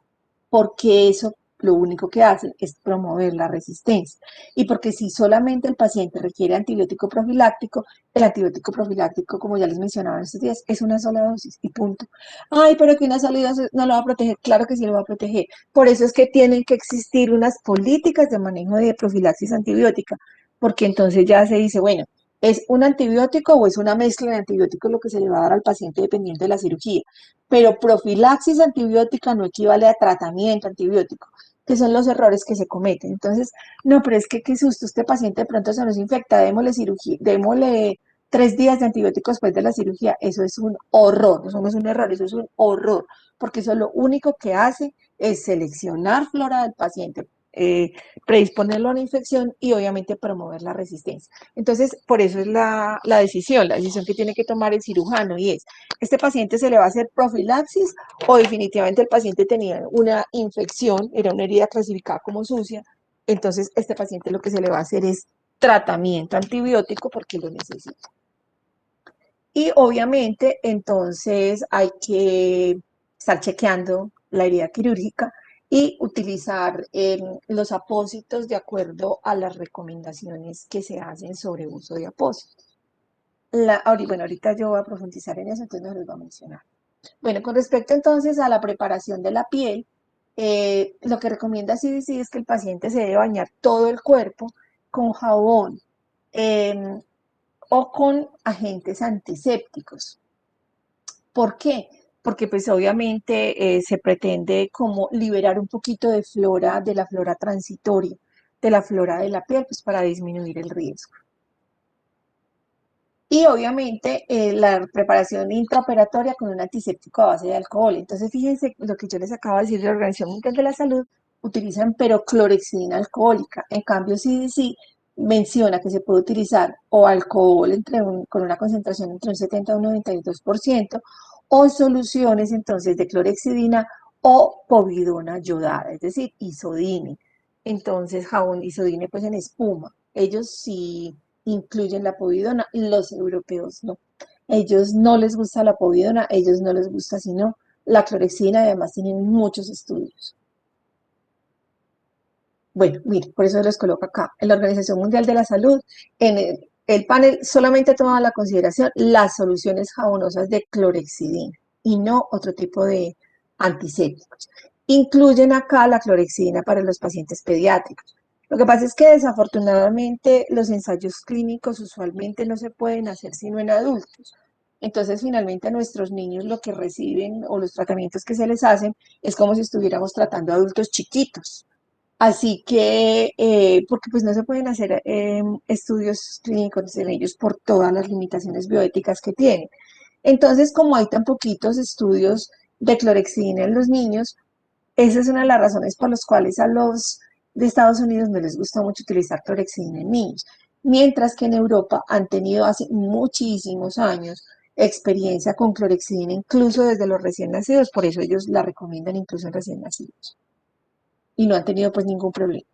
porque eso lo único que hace es promover la resistencia. Y porque si solamente el paciente requiere antibiótico profiláctico, el antibiótico profiláctico, como ya les mencionaba en estos días, es una sola dosis y punto. Ay, pero que una sola dosis no lo va a proteger. Claro que sí lo va a proteger. Por eso es que tienen que existir unas políticas de manejo de profilaxis antibiótica, porque entonces ya se dice, bueno, ¿es un antibiótico o es una mezcla de antibióticos lo que se le va a dar al paciente dependiendo de la cirugía? Pero profilaxis antibiótica no equivale a tratamiento antibiótico, que son los errores que se cometen. Entonces, no, pero es que qué susto, este paciente de pronto se nos infecta, démosle cirugía, démosle 3 días de antibióticos después de la cirugía. Eso es un horror, eso no es un error, eso es un horror, porque eso lo único que hace es seleccionar flora del paciente, predisponerlo a una infección y obviamente promover la resistencia. Entonces, por eso es la decisión que tiene que tomar el cirujano y es, ¿este paciente se le va a hacer profilaxis o definitivamente el paciente tenía una infección, era una herida clasificada como sucia? Entonces, este paciente lo que se le va a hacer es tratamiento antibiótico porque lo necesita. Y obviamente, entonces hay que estar chequeando la herida quirúrgica y utilizar los apósitos de acuerdo a las recomendaciones que se hacen sobre uso de apósitos. Bueno, ahorita yo voy a profundizar en eso, entonces no les voy a mencionar. Bueno, con respecto entonces a la preparación de la piel, lo que recomienda CDC es que el paciente se debe bañar todo el cuerpo con jabón o con agentes antisépticos. ¿Por qué? Porque pues obviamente se pretende como liberar un poquito de flora, de la flora transitoria, de la flora de la piel, pues para disminuir el riesgo. Y obviamente la preparación intraoperatoria con un antiséptico a base de alcohol. Entonces fíjense lo que yo les acabo de decir de la Organización Mundial de la Salud, utilizan peroclorexidina alcohólica. En cambio CDC menciona que se puede utilizar o alcohol con una concentración entre un 70 y un 92%, o soluciones entonces de clorexidina o povidona yodada, es decir, isodine. Entonces jabón isodine pues en espuma. Ellos sí incluyen la povidona, los europeos no. Ellos no les gusta la povidona, ellos no les gusta sino la clorexidina, además tienen muchos estudios. Bueno, mire, por eso los coloco acá. En la Organización Mundial de la Salud, en el panel solamente toma la consideración las soluciones jabonosas de clorexidina y no otro tipo de antisépticos. Incluyen acá la clorexidina para los pacientes pediátricos. Lo que pasa es que desafortunadamente los ensayos clínicos usualmente no se pueden hacer sino en adultos. Entonces, finalmente a nuestros niños lo que reciben o los tratamientos que se les hacen es como si estuviéramos tratando a adultos chiquitos. Así que, porque pues no se pueden hacer estudios clínicos en ellos por todas las limitaciones bioéticas que tienen. Entonces, como hay tan poquitos estudios de clorexidina en los niños, esa es una de las razones por las cuales a los de Estados Unidos no les gusta mucho utilizar clorexidina en niños, mientras que en Europa han tenido hace muchísimos años experiencia con clorexidina, incluso desde los recién nacidos, por eso ellos la recomiendan incluso en recién nacidos y no han tenido pues ningún problema.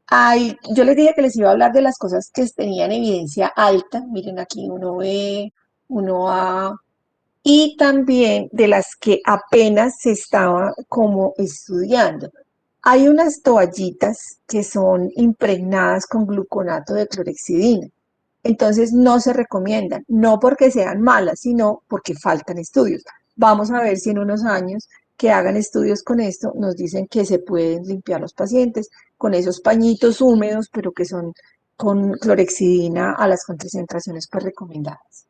Ay, yo les dije que les iba a hablar de las cosas que tenían evidencia alta, miren aquí uno B, uno A, y también de las que apenas se estaba como estudiando. Hay unas toallitas que son impregnadas con gluconato de clorexidina. Entonces no se recomiendan, no porque sean malas, sino porque faltan estudios. Vamos a ver si en unos años que hagan estudios con esto nos dicen que se pueden limpiar los pacientes con esos pañitos húmedos, pero que son con clorexidina a las concentraciones pues recomendadas.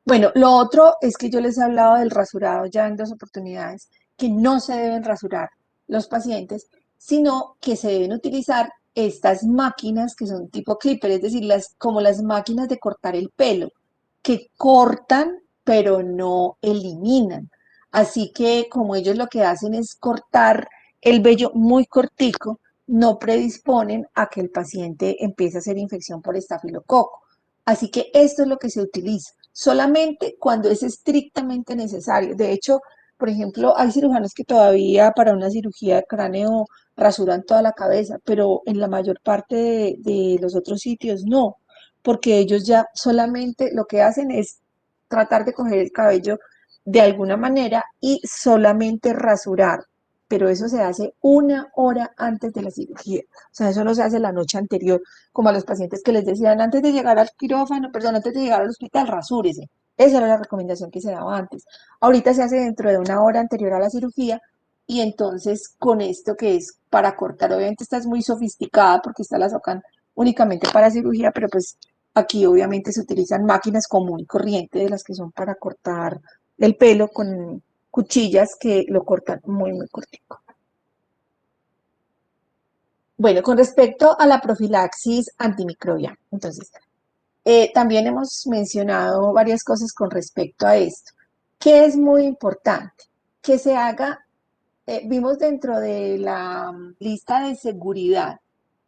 Bueno, lo otro es que yo les he hablado del rasurado ya en 2 oportunidades, que no se deben rasurar los pacientes, sino que se deben utilizar estas máquinas que son tipo clipper, es decir, como las máquinas de cortar el pelo, que cortan pero no eliminan. Así que como ellos lo que hacen es cortar el vello muy cortico, no predisponen a que el paciente empiece a hacer infección por estafilococo. Así que esto es lo que se utiliza, solamente cuando es estrictamente necesario. De hecho, por ejemplo, hay cirujanos que todavía para una cirugía de cráneo rasuran toda la cabeza, pero en la mayor parte de los otros sitios no, porque ellos ya solamente lo que hacen es tratar de coger el cabello de alguna manera y solamente rasurar, pero eso se hace 1 hora antes de la cirugía, o sea, eso no se hace la noche anterior, como a los pacientes que les decían antes de llegar al quirófano, perdón, antes de llegar al hospital, rasúrese. Esa era la recomendación que se daba antes. Ahorita se hace dentro de 1 hora anterior a la cirugía y entonces con esto que es para cortar, obviamente esta es muy sofisticada porque esta la sacan únicamente para cirugía, pero pues aquí obviamente se utilizan máquinas común y corriente de las que son para cortar el pelo con cuchillas que lo cortan muy, muy cortico. Bueno, con respecto a la profilaxis antimicrobiana, entonces, también hemos mencionado varias cosas con respecto a esto. ¿Qué es muy importante? Que se haga, vimos dentro de la lista de seguridad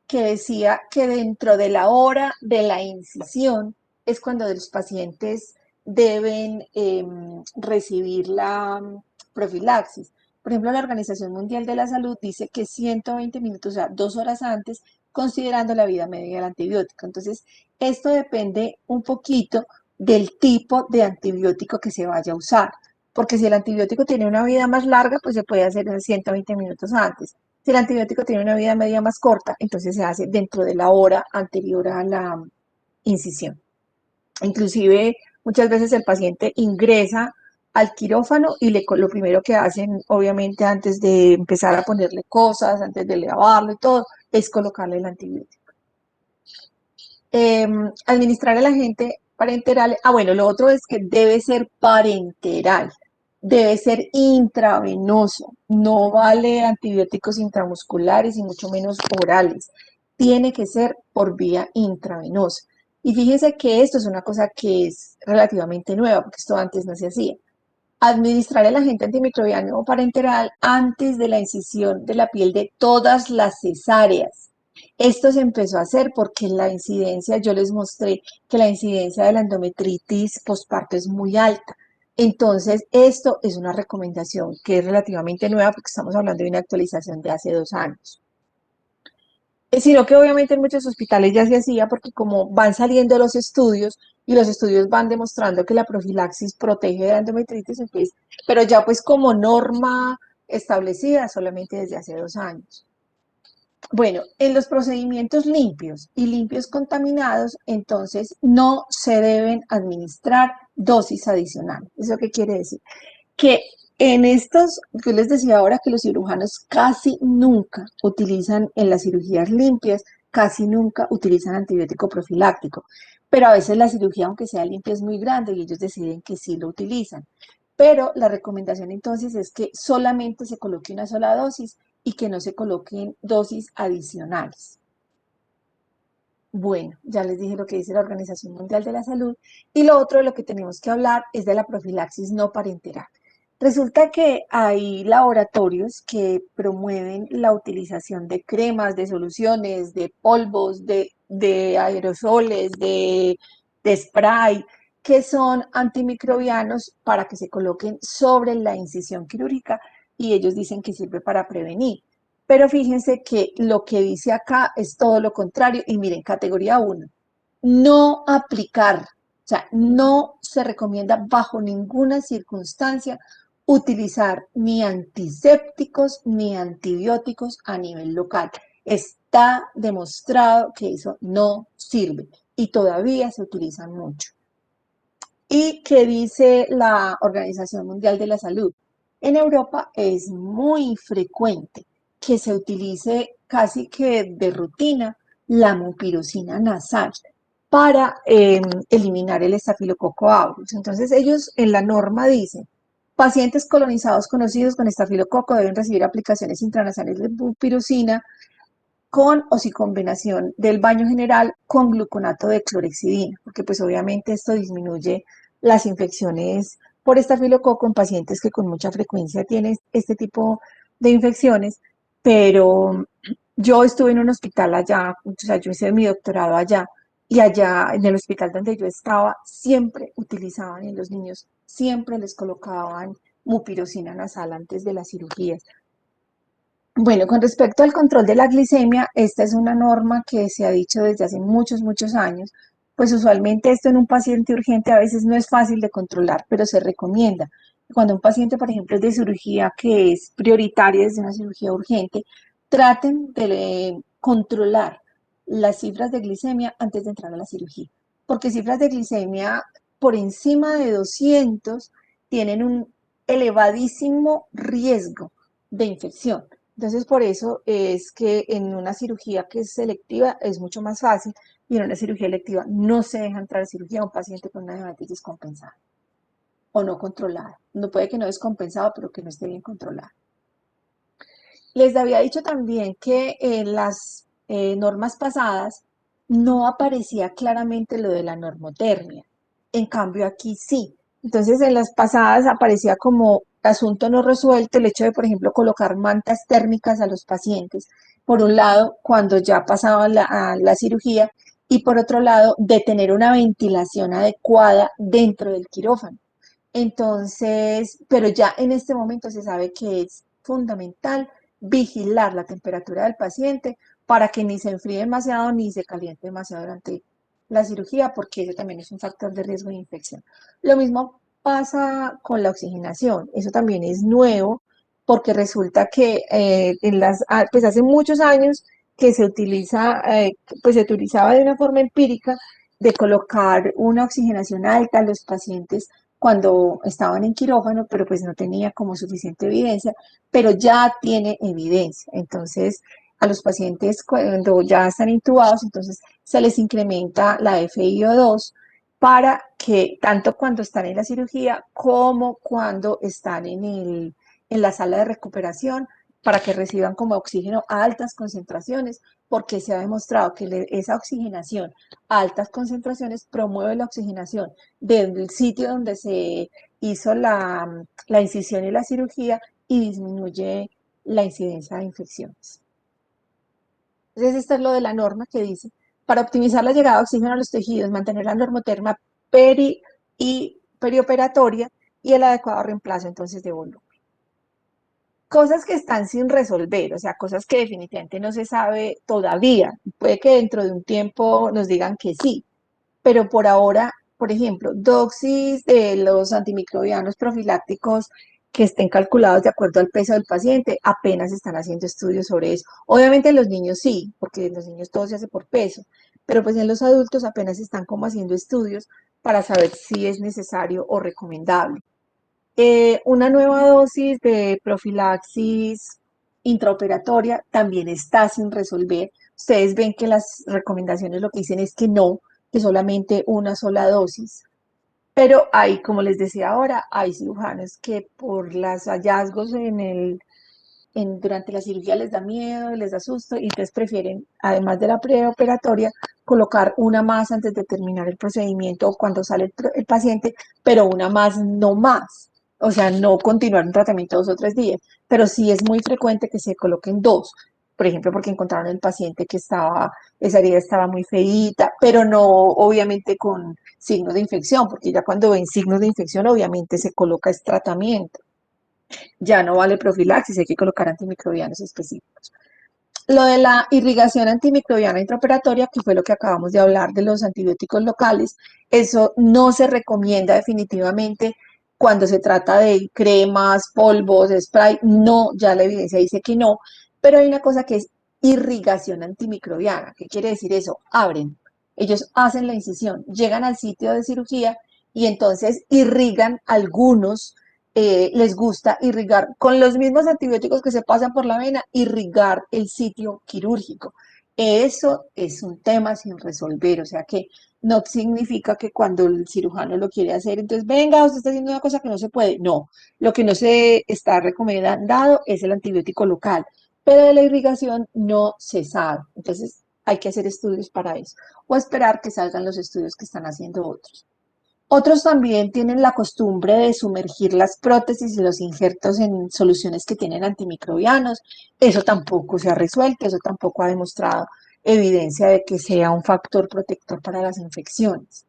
que decía que dentro de la hora de la incisión es cuando los pacientes deben recibir la profilaxis. Por ejemplo, la Organización Mundial de la Salud dice que 120 minutos, o sea, 2 horas antes, considerando la vida media del antibiótico. Entonces, esto depende un poquito del tipo de antibiótico que se vaya a usar, porque si el antibiótico tiene una vida más larga, pues se puede hacer en 120 minutos antes. Si el antibiótico tiene una vida media más corta, entonces se hace dentro de la hora anterior a la incisión. Inclusive muchas veces el paciente ingresa al quirófano y lo primero que hacen, obviamente, antes de empezar a ponerle cosas, antes de lavarlo y todo, es colocarle el antibiótico. Administrar al agente parenteral. Bueno, lo otro es que debe ser parenteral, debe ser intravenoso, no vale antibióticos intramusculares y mucho menos orales, tiene que ser por vía intravenosa. Y fíjense que esto es una cosa que es relativamente nueva, porque esto antes no se hacía. Administrar el agente antimicrobiano parenteral antes de la incisión de la piel de todas las cesáreas. Esto se empezó a hacer porque la incidencia, yo les mostré que la incidencia de la endometritis postparto es muy alta. Entonces, esto es una recomendación que es relativamente nueva porque estamos hablando de una actualización de hace 2 años. Sino que obviamente en muchos hospitales ya se hacía porque como van saliendo los estudios y los estudios van demostrando que la profilaxis protege de la endometritis, entonces, pero ya pues como norma establecida solamente desde hace 2 años. Bueno, en los procedimientos limpios y limpios contaminados, entonces no se deben administrar dosis adicionales. ¿Eso qué quiere decir? Que en estos, yo les decía ahora que los cirujanos casi nunca utilizan en las cirugías limpias, casi nunca utilizan antibiótico profiláctico, pero a veces la cirugía, aunque sea limpia, es muy grande y ellos deciden que sí lo utilizan. Pero la recomendación entonces es que solamente se coloque una sola dosis y que no se coloquen dosis adicionales. Bueno, ya les dije lo que dice la Organización Mundial de la Salud. Y lo otro de lo que tenemos que hablar es de la profilaxis no parenteral. Resulta que hay laboratorios que promueven la utilización de cremas, de soluciones, de polvos, de aerosoles, de spray, que son antimicrobianos para que se coloquen sobre la incisión quirúrgica y ellos dicen que sirve para prevenir. Pero fíjense que lo que dice acá es todo lo contrario. Y miren, categoría 1, no aplicar, o sea, no se recomienda bajo ninguna circunstancia utilizar ni antisépticos ni antibióticos a nivel local. Está demostrado que eso no sirve y todavía se utilizan mucho. ¿Y qué dice la Organización Mundial de la Salud? En Europa es muy frecuente que se utilice casi que de rutina la mupirocina nasal para eliminar el estafilococo aureus. Entonces ellos en la norma dicen, pacientes colonizados conocidos con estafilococo deben recibir aplicaciones intranasales de mupirocina con o sin combinación del baño general con gluconato de clorexidina, porque pues obviamente esto disminuye las infecciones por estafilococo en pacientes que con mucha frecuencia tienen este tipo de infecciones, pero yo estuve en un hospital allá, o sea, yo hice mi doctorado allá, y allá en el hospital donde yo estaba, siempre utilizaban en los niños, siempre les colocaban mupirocina nasal antes de las cirugías. Bueno, con respecto al control de la glicemia, esta es una norma que se ha dicho desde hace muchos, muchos años, pues usualmente esto en un paciente urgente a veces no es fácil de controlar, pero se recomienda. Cuando un paciente, por ejemplo, es de cirugía que es prioritaria, es de una cirugía urgente, traten de controlar las cifras de glicemia antes de entrar a la cirugía, porque cifras de glicemia por encima de 200 tienen un elevadísimo riesgo de infección. Entonces, por eso es que en una cirugía que es selectiva es mucho más fácil y en una cirugía electiva no se deja entrar a cirugía a un paciente con una diabetes descompensada o no controlada. No puede que no descompensado, pero que no esté bien controlada. Les había dicho también que en las normas pasadas no aparecía claramente lo de la normotermia. En cambio, aquí sí. Entonces, en las pasadas aparecía como asunto no resuelto el hecho de, por ejemplo, colocar mantas térmicas a los pacientes. Por un lado, cuando ya pasaban a la cirugía, y por otro lado, de tener una ventilación adecuada dentro del quirófano. Entonces, pero ya en este momento se sabe que es fundamental vigilar la temperatura del paciente para que ni se enfríe demasiado ni se caliente demasiado durante la cirugía, porque ese también es un factor de riesgo de infección. Lo mismo pasa con la oxigenación, eso también es nuevo, porque resulta que pues hace muchos años que se utiliza, pues se utilizaba de una forma empírica de colocar una oxigenación alta a los pacientes cuando estaban en quirófano, pero pues no tenía como suficiente evidencia, pero ya tiene evidencia. Entonces, a los pacientes cuando ya están intubados, entonces se les incrementa la FiO2 para que tanto cuando están en la cirugía como cuando están en la sala de recuperación, para que reciban como oxígeno a altas concentraciones, porque se ha demostrado que esa oxigenación a altas concentraciones promueve la oxigenación del sitio donde se hizo la incisión y la cirugía y disminuye la incidencia de infecciones. Entonces, esto es lo de la norma que dice, para optimizar la llegada de oxígeno a los tejidos, mantener la normoterma y perioperatoria y el adecuado reemplazo entonces de volumen. Cosas que están sin resolver, o sea, cosas que definitivamente no se sabe todavía. Puede que dentro de un tiempo nos digan que sí, pero por ahora, por ejemplo, dosis de los antimicrobianos profilácticos que estén calculados de acuerdo al peso del paciente, apenas están haciendo estudios sobre eso. Obviamente en los niños sí, porque en los niños todo se hace por peso, pero pues en los adultos apenas están como haciendo estudios para saber si es necesario o recomendable. Una nueva dosis de profilaxis intraoperatoria también está sin resolver. Ustedes ven que las recomendaciones lo que dicen es que solamente una sola dosis. Pero hay, como les decía ahora, hay cirujanos que por los hallazgos durante la cirugía les da miedo, les da susto y entonces prefieren, además de la preoperatoria, colocar una más antes de terminar el procedimiento o cuando sale el paciente, pero una más, no más. O sea, no continuar un tratamiento 2 o 3 días, pero sí es muy frecuente que se coloquen dos. Por ejemplo, porque encontraron el paciente que esa herida estaba muy feíta, pero no obviamente con signos de infección, porque ya cuando ven signos de infección, obviamente se coloca este tratamiento. Ya no vale profilaxis, hay que colocar antimicrobianos específicos. Lo de la irrigación antimicrobiana intraoperatoria, que fue lo que acabamos de hablar de los antibióticos locales, eso no se recomienda definitivamente cuando se trata de cremas, polvos, spray, no, ya la evidencia dice que no, pero hay una cosa que es irrigación antimicrobiana. ¿Qué quiere decir eso? Abren, ellos hacen la incisión, llegan al sitio de cirugía y entonces irrigan algunos, les gusta irrigar con los mismos antibióticos que se pasan por la vena, irrigar el sitio quirúrgico. Eso es un tema sin resolver, o sea que no significa que cuando el cirujano lo quiere hacer, entonces venga, usted está haciendo una cosa que no se puede. No, lo que no se está recomendado es el antibiótico local, pero de la irrigación no se sabe. Entonces hay que hacer estudios para eso o esperar que salgan los estudios que están haciendo otros. Otros también tienen la costumbre de sumergir las prótesis y los injertos en soluciones que tienen antimicrobianos. Eso tampoco se ha resuelto, eso tampoco ha demostrado evidencia de que sea un factor protector para las infecciones.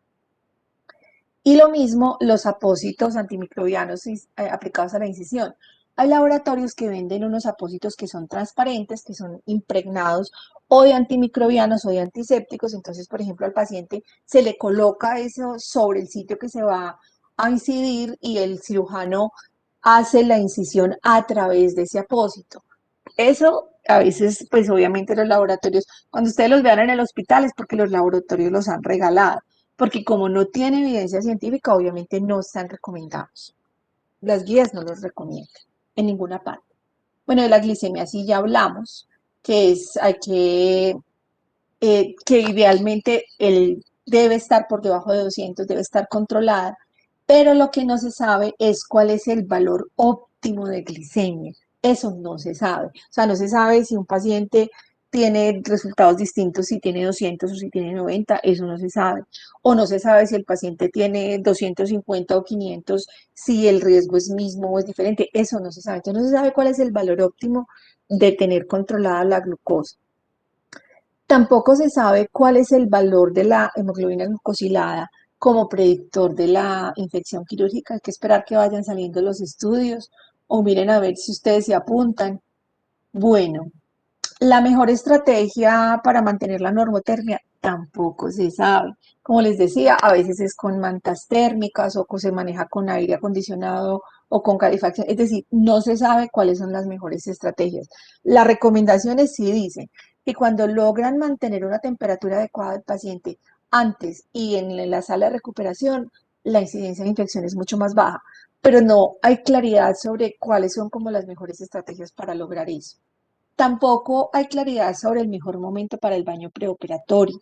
Y lo mismo los apósitos antimicrobianos aplicados a la incisión. Hay laboratorios que venden unos apósitos que son transparentes, que son impregnados o de antimicrobianos o de antisépticos. Entonces, por ejemplo, al paciente se le coloca eso sobre el sitio que se va a incidir y el cirujano hace la incisión a través de ese apósito. Eso a veces, pues obviamente los laboratorios, cuando ustedes los vean en el hospital es porque los laboratorios los han regalado, porque como no tiene evidencia científica, obviamente no están recomendados. Las guías no los recomiendan en ninguna parte. Bueno, de la glicemia sí ya hablamos, que idealmente debe estar por debajo de 200, debe estar controlada, pero lo que no se sabe es cuál es el valor óptimo de glicemia. Eso no se sabe. O sea, no se sabe si un paciente tiene resultados distintos si tiene 200 o si tiene 90, eso no se sabe. O no se sabe si el paciente tiene 250 o 500, si el riesgo es mismo o es diferente, eso no se sabe. Entonces no se sabe cuál es el valor óptimo de tener controlada la glucosa. Tampoco se sabe cuál es el valor de la hemoglobina glucosilada como predictor de la infección quirúrgica. Hay que esperar que vayan saliendo los estudios o miren a ver si ustedes se apuntan. Bueno, la mejor estrategia para mantener la normotermia tampoco se sabe. Como les decía, a veces es con mantas térmicas o se maneja con aire acondicionado o con calefacción. Es decir, no se sabe cuáles son las mejores estrategias. Las recomendaciones sí dicen que cuando logran mantener una temperatura adecuada del paciente antes y en la sala de recuperación, la incidencia de infección es mucho más baja, pero no hay claridad sobre cuáles son como las mejores estrategias para lograr eso. Tampoco hay claridad sobre el mejor momento para el baño preoperatorio,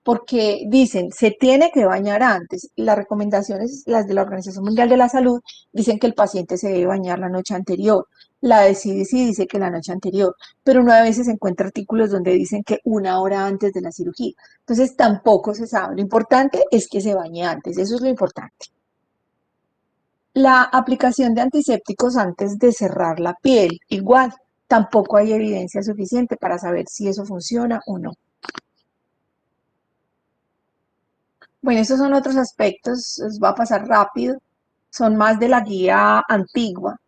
porque dicen, se tiene que bañar antes. Las recomendaciones, las de la Organización Mundial de la Salud, dicen que el paciente se debe bañar la noche anterior. La de CDC dice que la noche anterior, pero uno a veces encuentra artículos donde dicen que 1 hora antes de la cirugía. Entonces tampoco se sabe. Lo importante es que se bañe antes, eso es lo importante. La aplicación de antisépticos antes de cerrar la piel, igual, tampoco hay evidencia suficiente para saber si eso funciona o no. Bueno, estos son otros aspectos, os va a pasar rápido, son más de la guía antigua.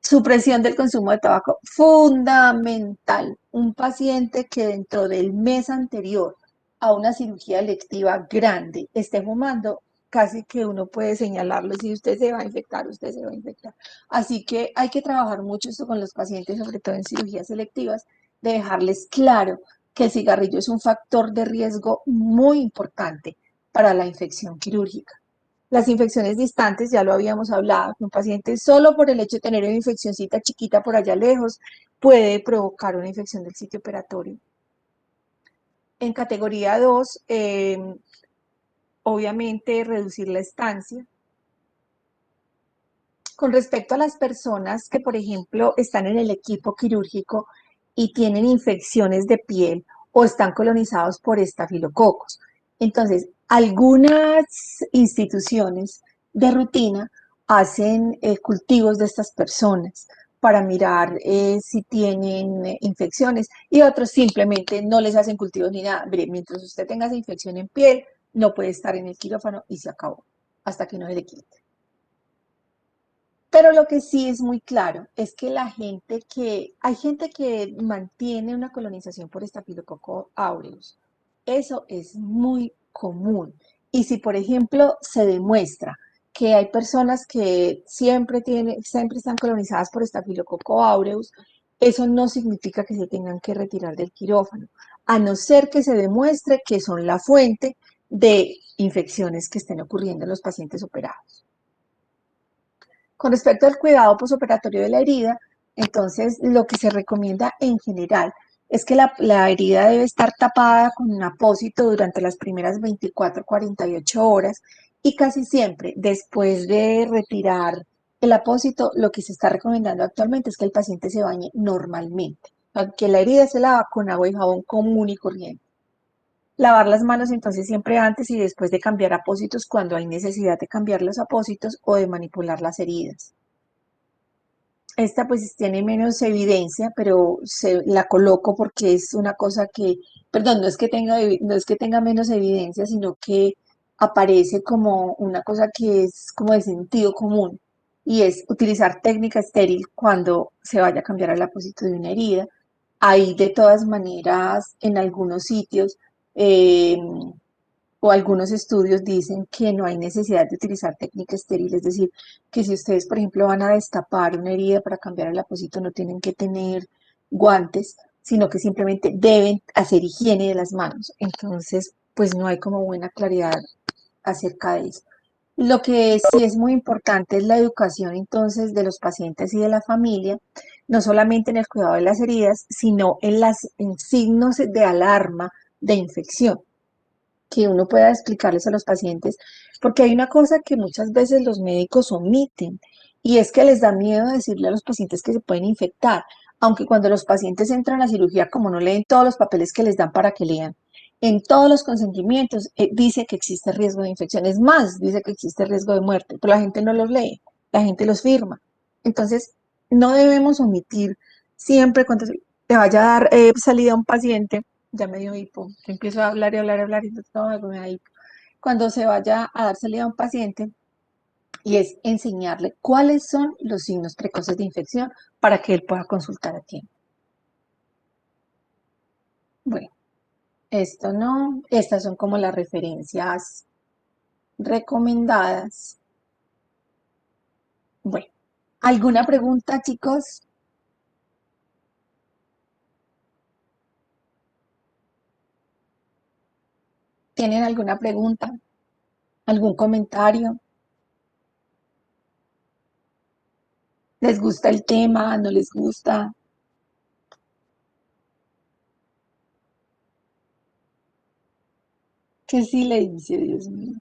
Supresión del consumo de tabaco, fundamental. Un paciente que dentro del mes anterior a una cirugía electiva grande esté fumando, casi que uno puede señalarlo, si usted se va a infectar, usted se va a infectar. Así que hay que trabajar mucho esto con los pacientes, sobre todo en cirugías selectivas, de dejarles claro que el cigarrillo es un factor de riesgo muy importante para la infección quirúrgica. Las infecciones distantes, ya lo habíamos hablado, que un paciente solo por el hecho de tener una infeccióncita chiquita por allá lejos puede provocar una infección del sitio operatorio. En categoría 2, obviamente reducir la estancia. Con respecto a las personas que, por ejemplo, están en el equipo quirúrgico y tienen infecciones de piel o están colonizados por estafilococos. Entonces, algunas instituciones de rutina hacen cultivos de estas personas para mirar si tienen infecciones y otros simplemente no les hacen cultivos ni nada. Mire, mientras usted tenga esa infección en piel, no puede estar en el quirófano y se acabó, hasta que no se le quite. Pero lo que sí es muy claro es que hay gente que mantiene una colonización por Staphylococcus aureus. Eso es muy común. Y si, por ejemplo, se demuestra que hay personas que siempre están colonizadas por Staphylococcus aureus, eso no significa que se tengan que retirar del quirófano, a no ser que se demuestre que son la fuente de infecciones que estén ocurriendo en los pacientes operados. Con respecto al cuidado posoperatorio de la herida, entonces lo que se recomienda en general es que la herida debe estar tapada con un apósito durante las primeras 24-48 horas y casi siempre después de retirar el apósito, lo que se está recomendando actualmente es que el paciente se bañe normalmente, que la herida se lava con agua y jabón común y corriente. Lavar las manos entonces siempre antes y después de cambiar apósitos cuando hay necesidad de cambiar los apósitos o de manipular las heridas. Esta pues tiene menos evidencia, pero la coloco porque es una cosa que, perdón, no es que tenga menos evidencia, sino que aparece como una cosa que es como de sentido común y es utilizar técnica estéril cuando se vaya a cambiar el apósito de una herida. Hay de todas maneras en algunos sitios eh, o algunos estudios dicen que no hay necesidad de utilizar técnica estéril, es decir, que si ustedes, por ejemplo, van a destapar una herida para cambiar el apósito, no tienen que tener guantes, sino que simplemente deben hacer higiene de las manos. Entonces, pues no hay como buena claridad acerca de eso. Lo que sí es muy importante es la educación entonces de los pacientes y de la familia, no solamente en el cuidado de las heridas, sino en signos de alarma de infección que uno pueda explicarles a los pacientes, porque hay una cosa que muchas veces los médicos omiten y es que les da miedo decirle a los pacientes que se pueden infectar, aunque cuando los pacientes entran a cirugía, como no leen todos los papeles que les dan para que lean, en todos los consentimientos dice que existe riesgo de infección, es más, dice que existe riesgo de muerte, pero la gente no los lee, la gente los firma. Entonces, no debemos omitir siempre cuando te vaya a dar salida a un paciente, ya me dio hipo. Yo empiezo a hablar y hablar y hablar y no, me da hipo. Cuando se vaya a dar salida a un paciente y es enseñarle cuáles son los signos precoces de infección para que él pueda consultar a tiempo. Bueno, esto no, estas son como las referencias recomendadas. Bueno, ¿alguna pregunta, chicos? ¿Tienen alguna pregunta? ¿Algún comentario? ¿Les gusta el tema? ¿No les gusta? ¿Qué sí le dice, Dios mío?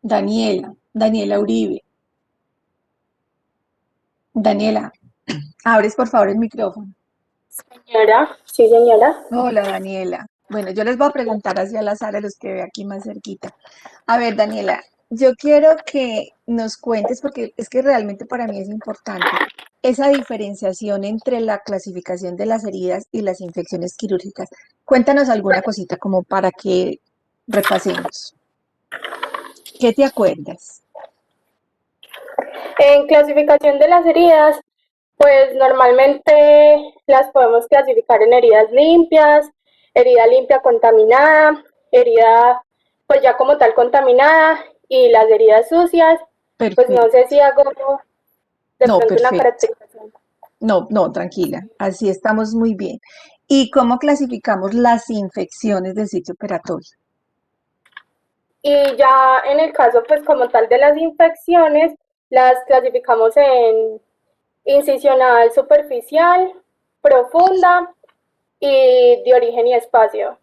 Daniela Uribe. Daniela, abres por favor el micrófono. Señora, sí, señora. Hola, Daniela. Bueno, yo les voy a preguntar hacia al azar a los que veo aquí más cerquita. A ver, Daniela, yo quiero que nos cuentes, porque es que realmente para mí es importante, esa diferenciación entre la clasificación de las heridas y las infecciones quirúrgicas. Cuéntanos alguna cosita como para que repasemos. ¿Qué te acuerdas? En clasificación de las heridas, pues normalmente las podemos clasificar en heridas limpias, herida limpia contaminada, herida pues ya como tal contaminada y las heridas sucias. Pues no sé Perfecto. si hago de No, pronto una perfecto. caracterización. No, tranquila. Así estamos muy bien. ¿Y cómo clasificamos las infecciones del sitio operatorio? Y ya en el caso pues como tal de las infecciones, las clasificamos en incisional superficial, profunda y de origen y espacio.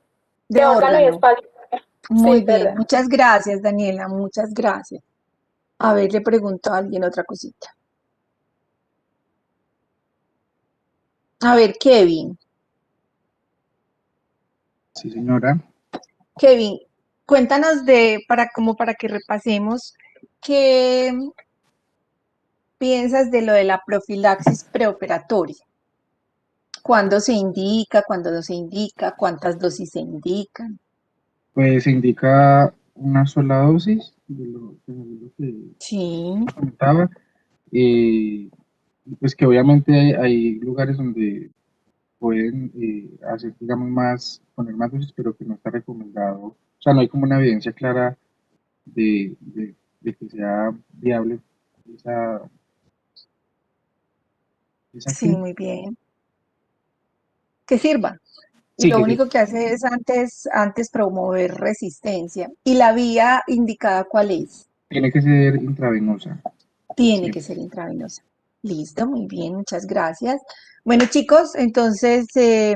De De órgano y órgano. espacio. Muy Sí, bien. perdón. Muchas gracias, Daniela. Muchas gracias. A ver, le pregunto a alguien otra cosita. A ver, Kevin. Sí, señora. Kevin, cuéntanos para que repasemos, ¿qué piensas de lo de la profilaxis preoperatoria? ¿Cuándo se indica, cuándo no se indica, cuántas dosis se indican? Pues se indica una sola dosis de lo que Sí, comentaba. Y pues que obviamente hay lugares donde pueden hacer, digamos, poner más dosis, pero que no está recomendado. O sea, no hay como una evidencia clara de que sea viable esa, esa sí, qué. muy bien. Que sirva. Sí, Lo que único que hace es antes promover resistencia. ¿Y la vía indicada cuál es? tiene que ser intravenosa. Tiene que Siempre. ser intravenosa. Listo, muy bien, muchas gracias. Bueno, chicos, entonces, si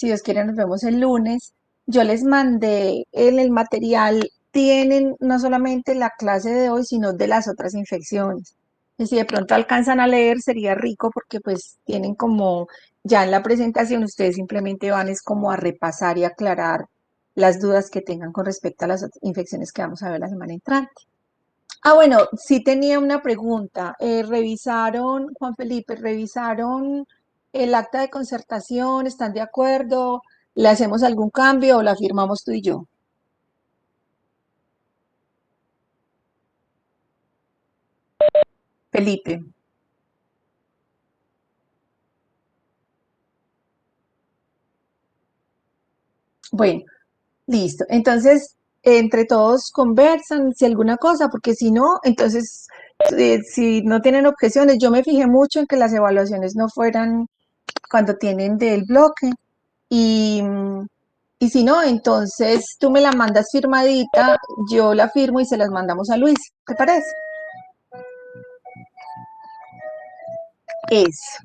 Dios quiere, nos vemos el lunes. Yo les mandé en el material, tienen no solamente la clase de hoy, sino de las otras infecciones. Y si de pronto alcanzan a leer, sería rico porque pues tienen como ya en la presentación, ustedes simplemente van es como a repasar y aclarar las dudas que tengan con respecto a las infecciones que vamos a ver la semana entrante. Ah, bueno, sí tenía una pregunta. ¿Revisaron, Juan Felipe, revisaron el acta de concertación? ¿Están de acuerdo? ¿Le hacemos algún cambio o la firmamos tú y yo? Felipe. Bueno, listo. Entonces, entre todos conversan si alguna cosa, porque si no, entonces, si no tienen objeciones, yo me fijé mucho en que las evaluaciones no fueran cuando tienen del bloque. Y, y si no, entonces tú me la mandas firmadita, yo la firmo y se las mandamos a Luis. ¿Te parece? Eso.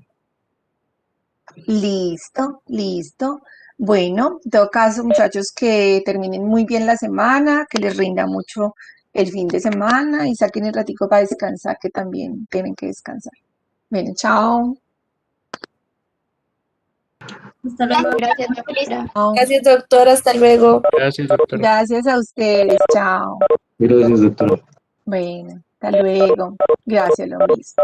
Listo, listo. Bueno, en todo caso, muchachos, que terminen muy bien la semana, que les rinda mucho el fin de semana y saquen el ratico para descansar, que también tienen que descansar. Bueno, chao. Hasta luego. Gracias, doctora. Chao. Gracias, doctor. Hasta luego. Gracias, doctora. Gracias a ustedes. Chao. Gracias, doctora. Bueno, hasta luego. Gracias, lo mismo.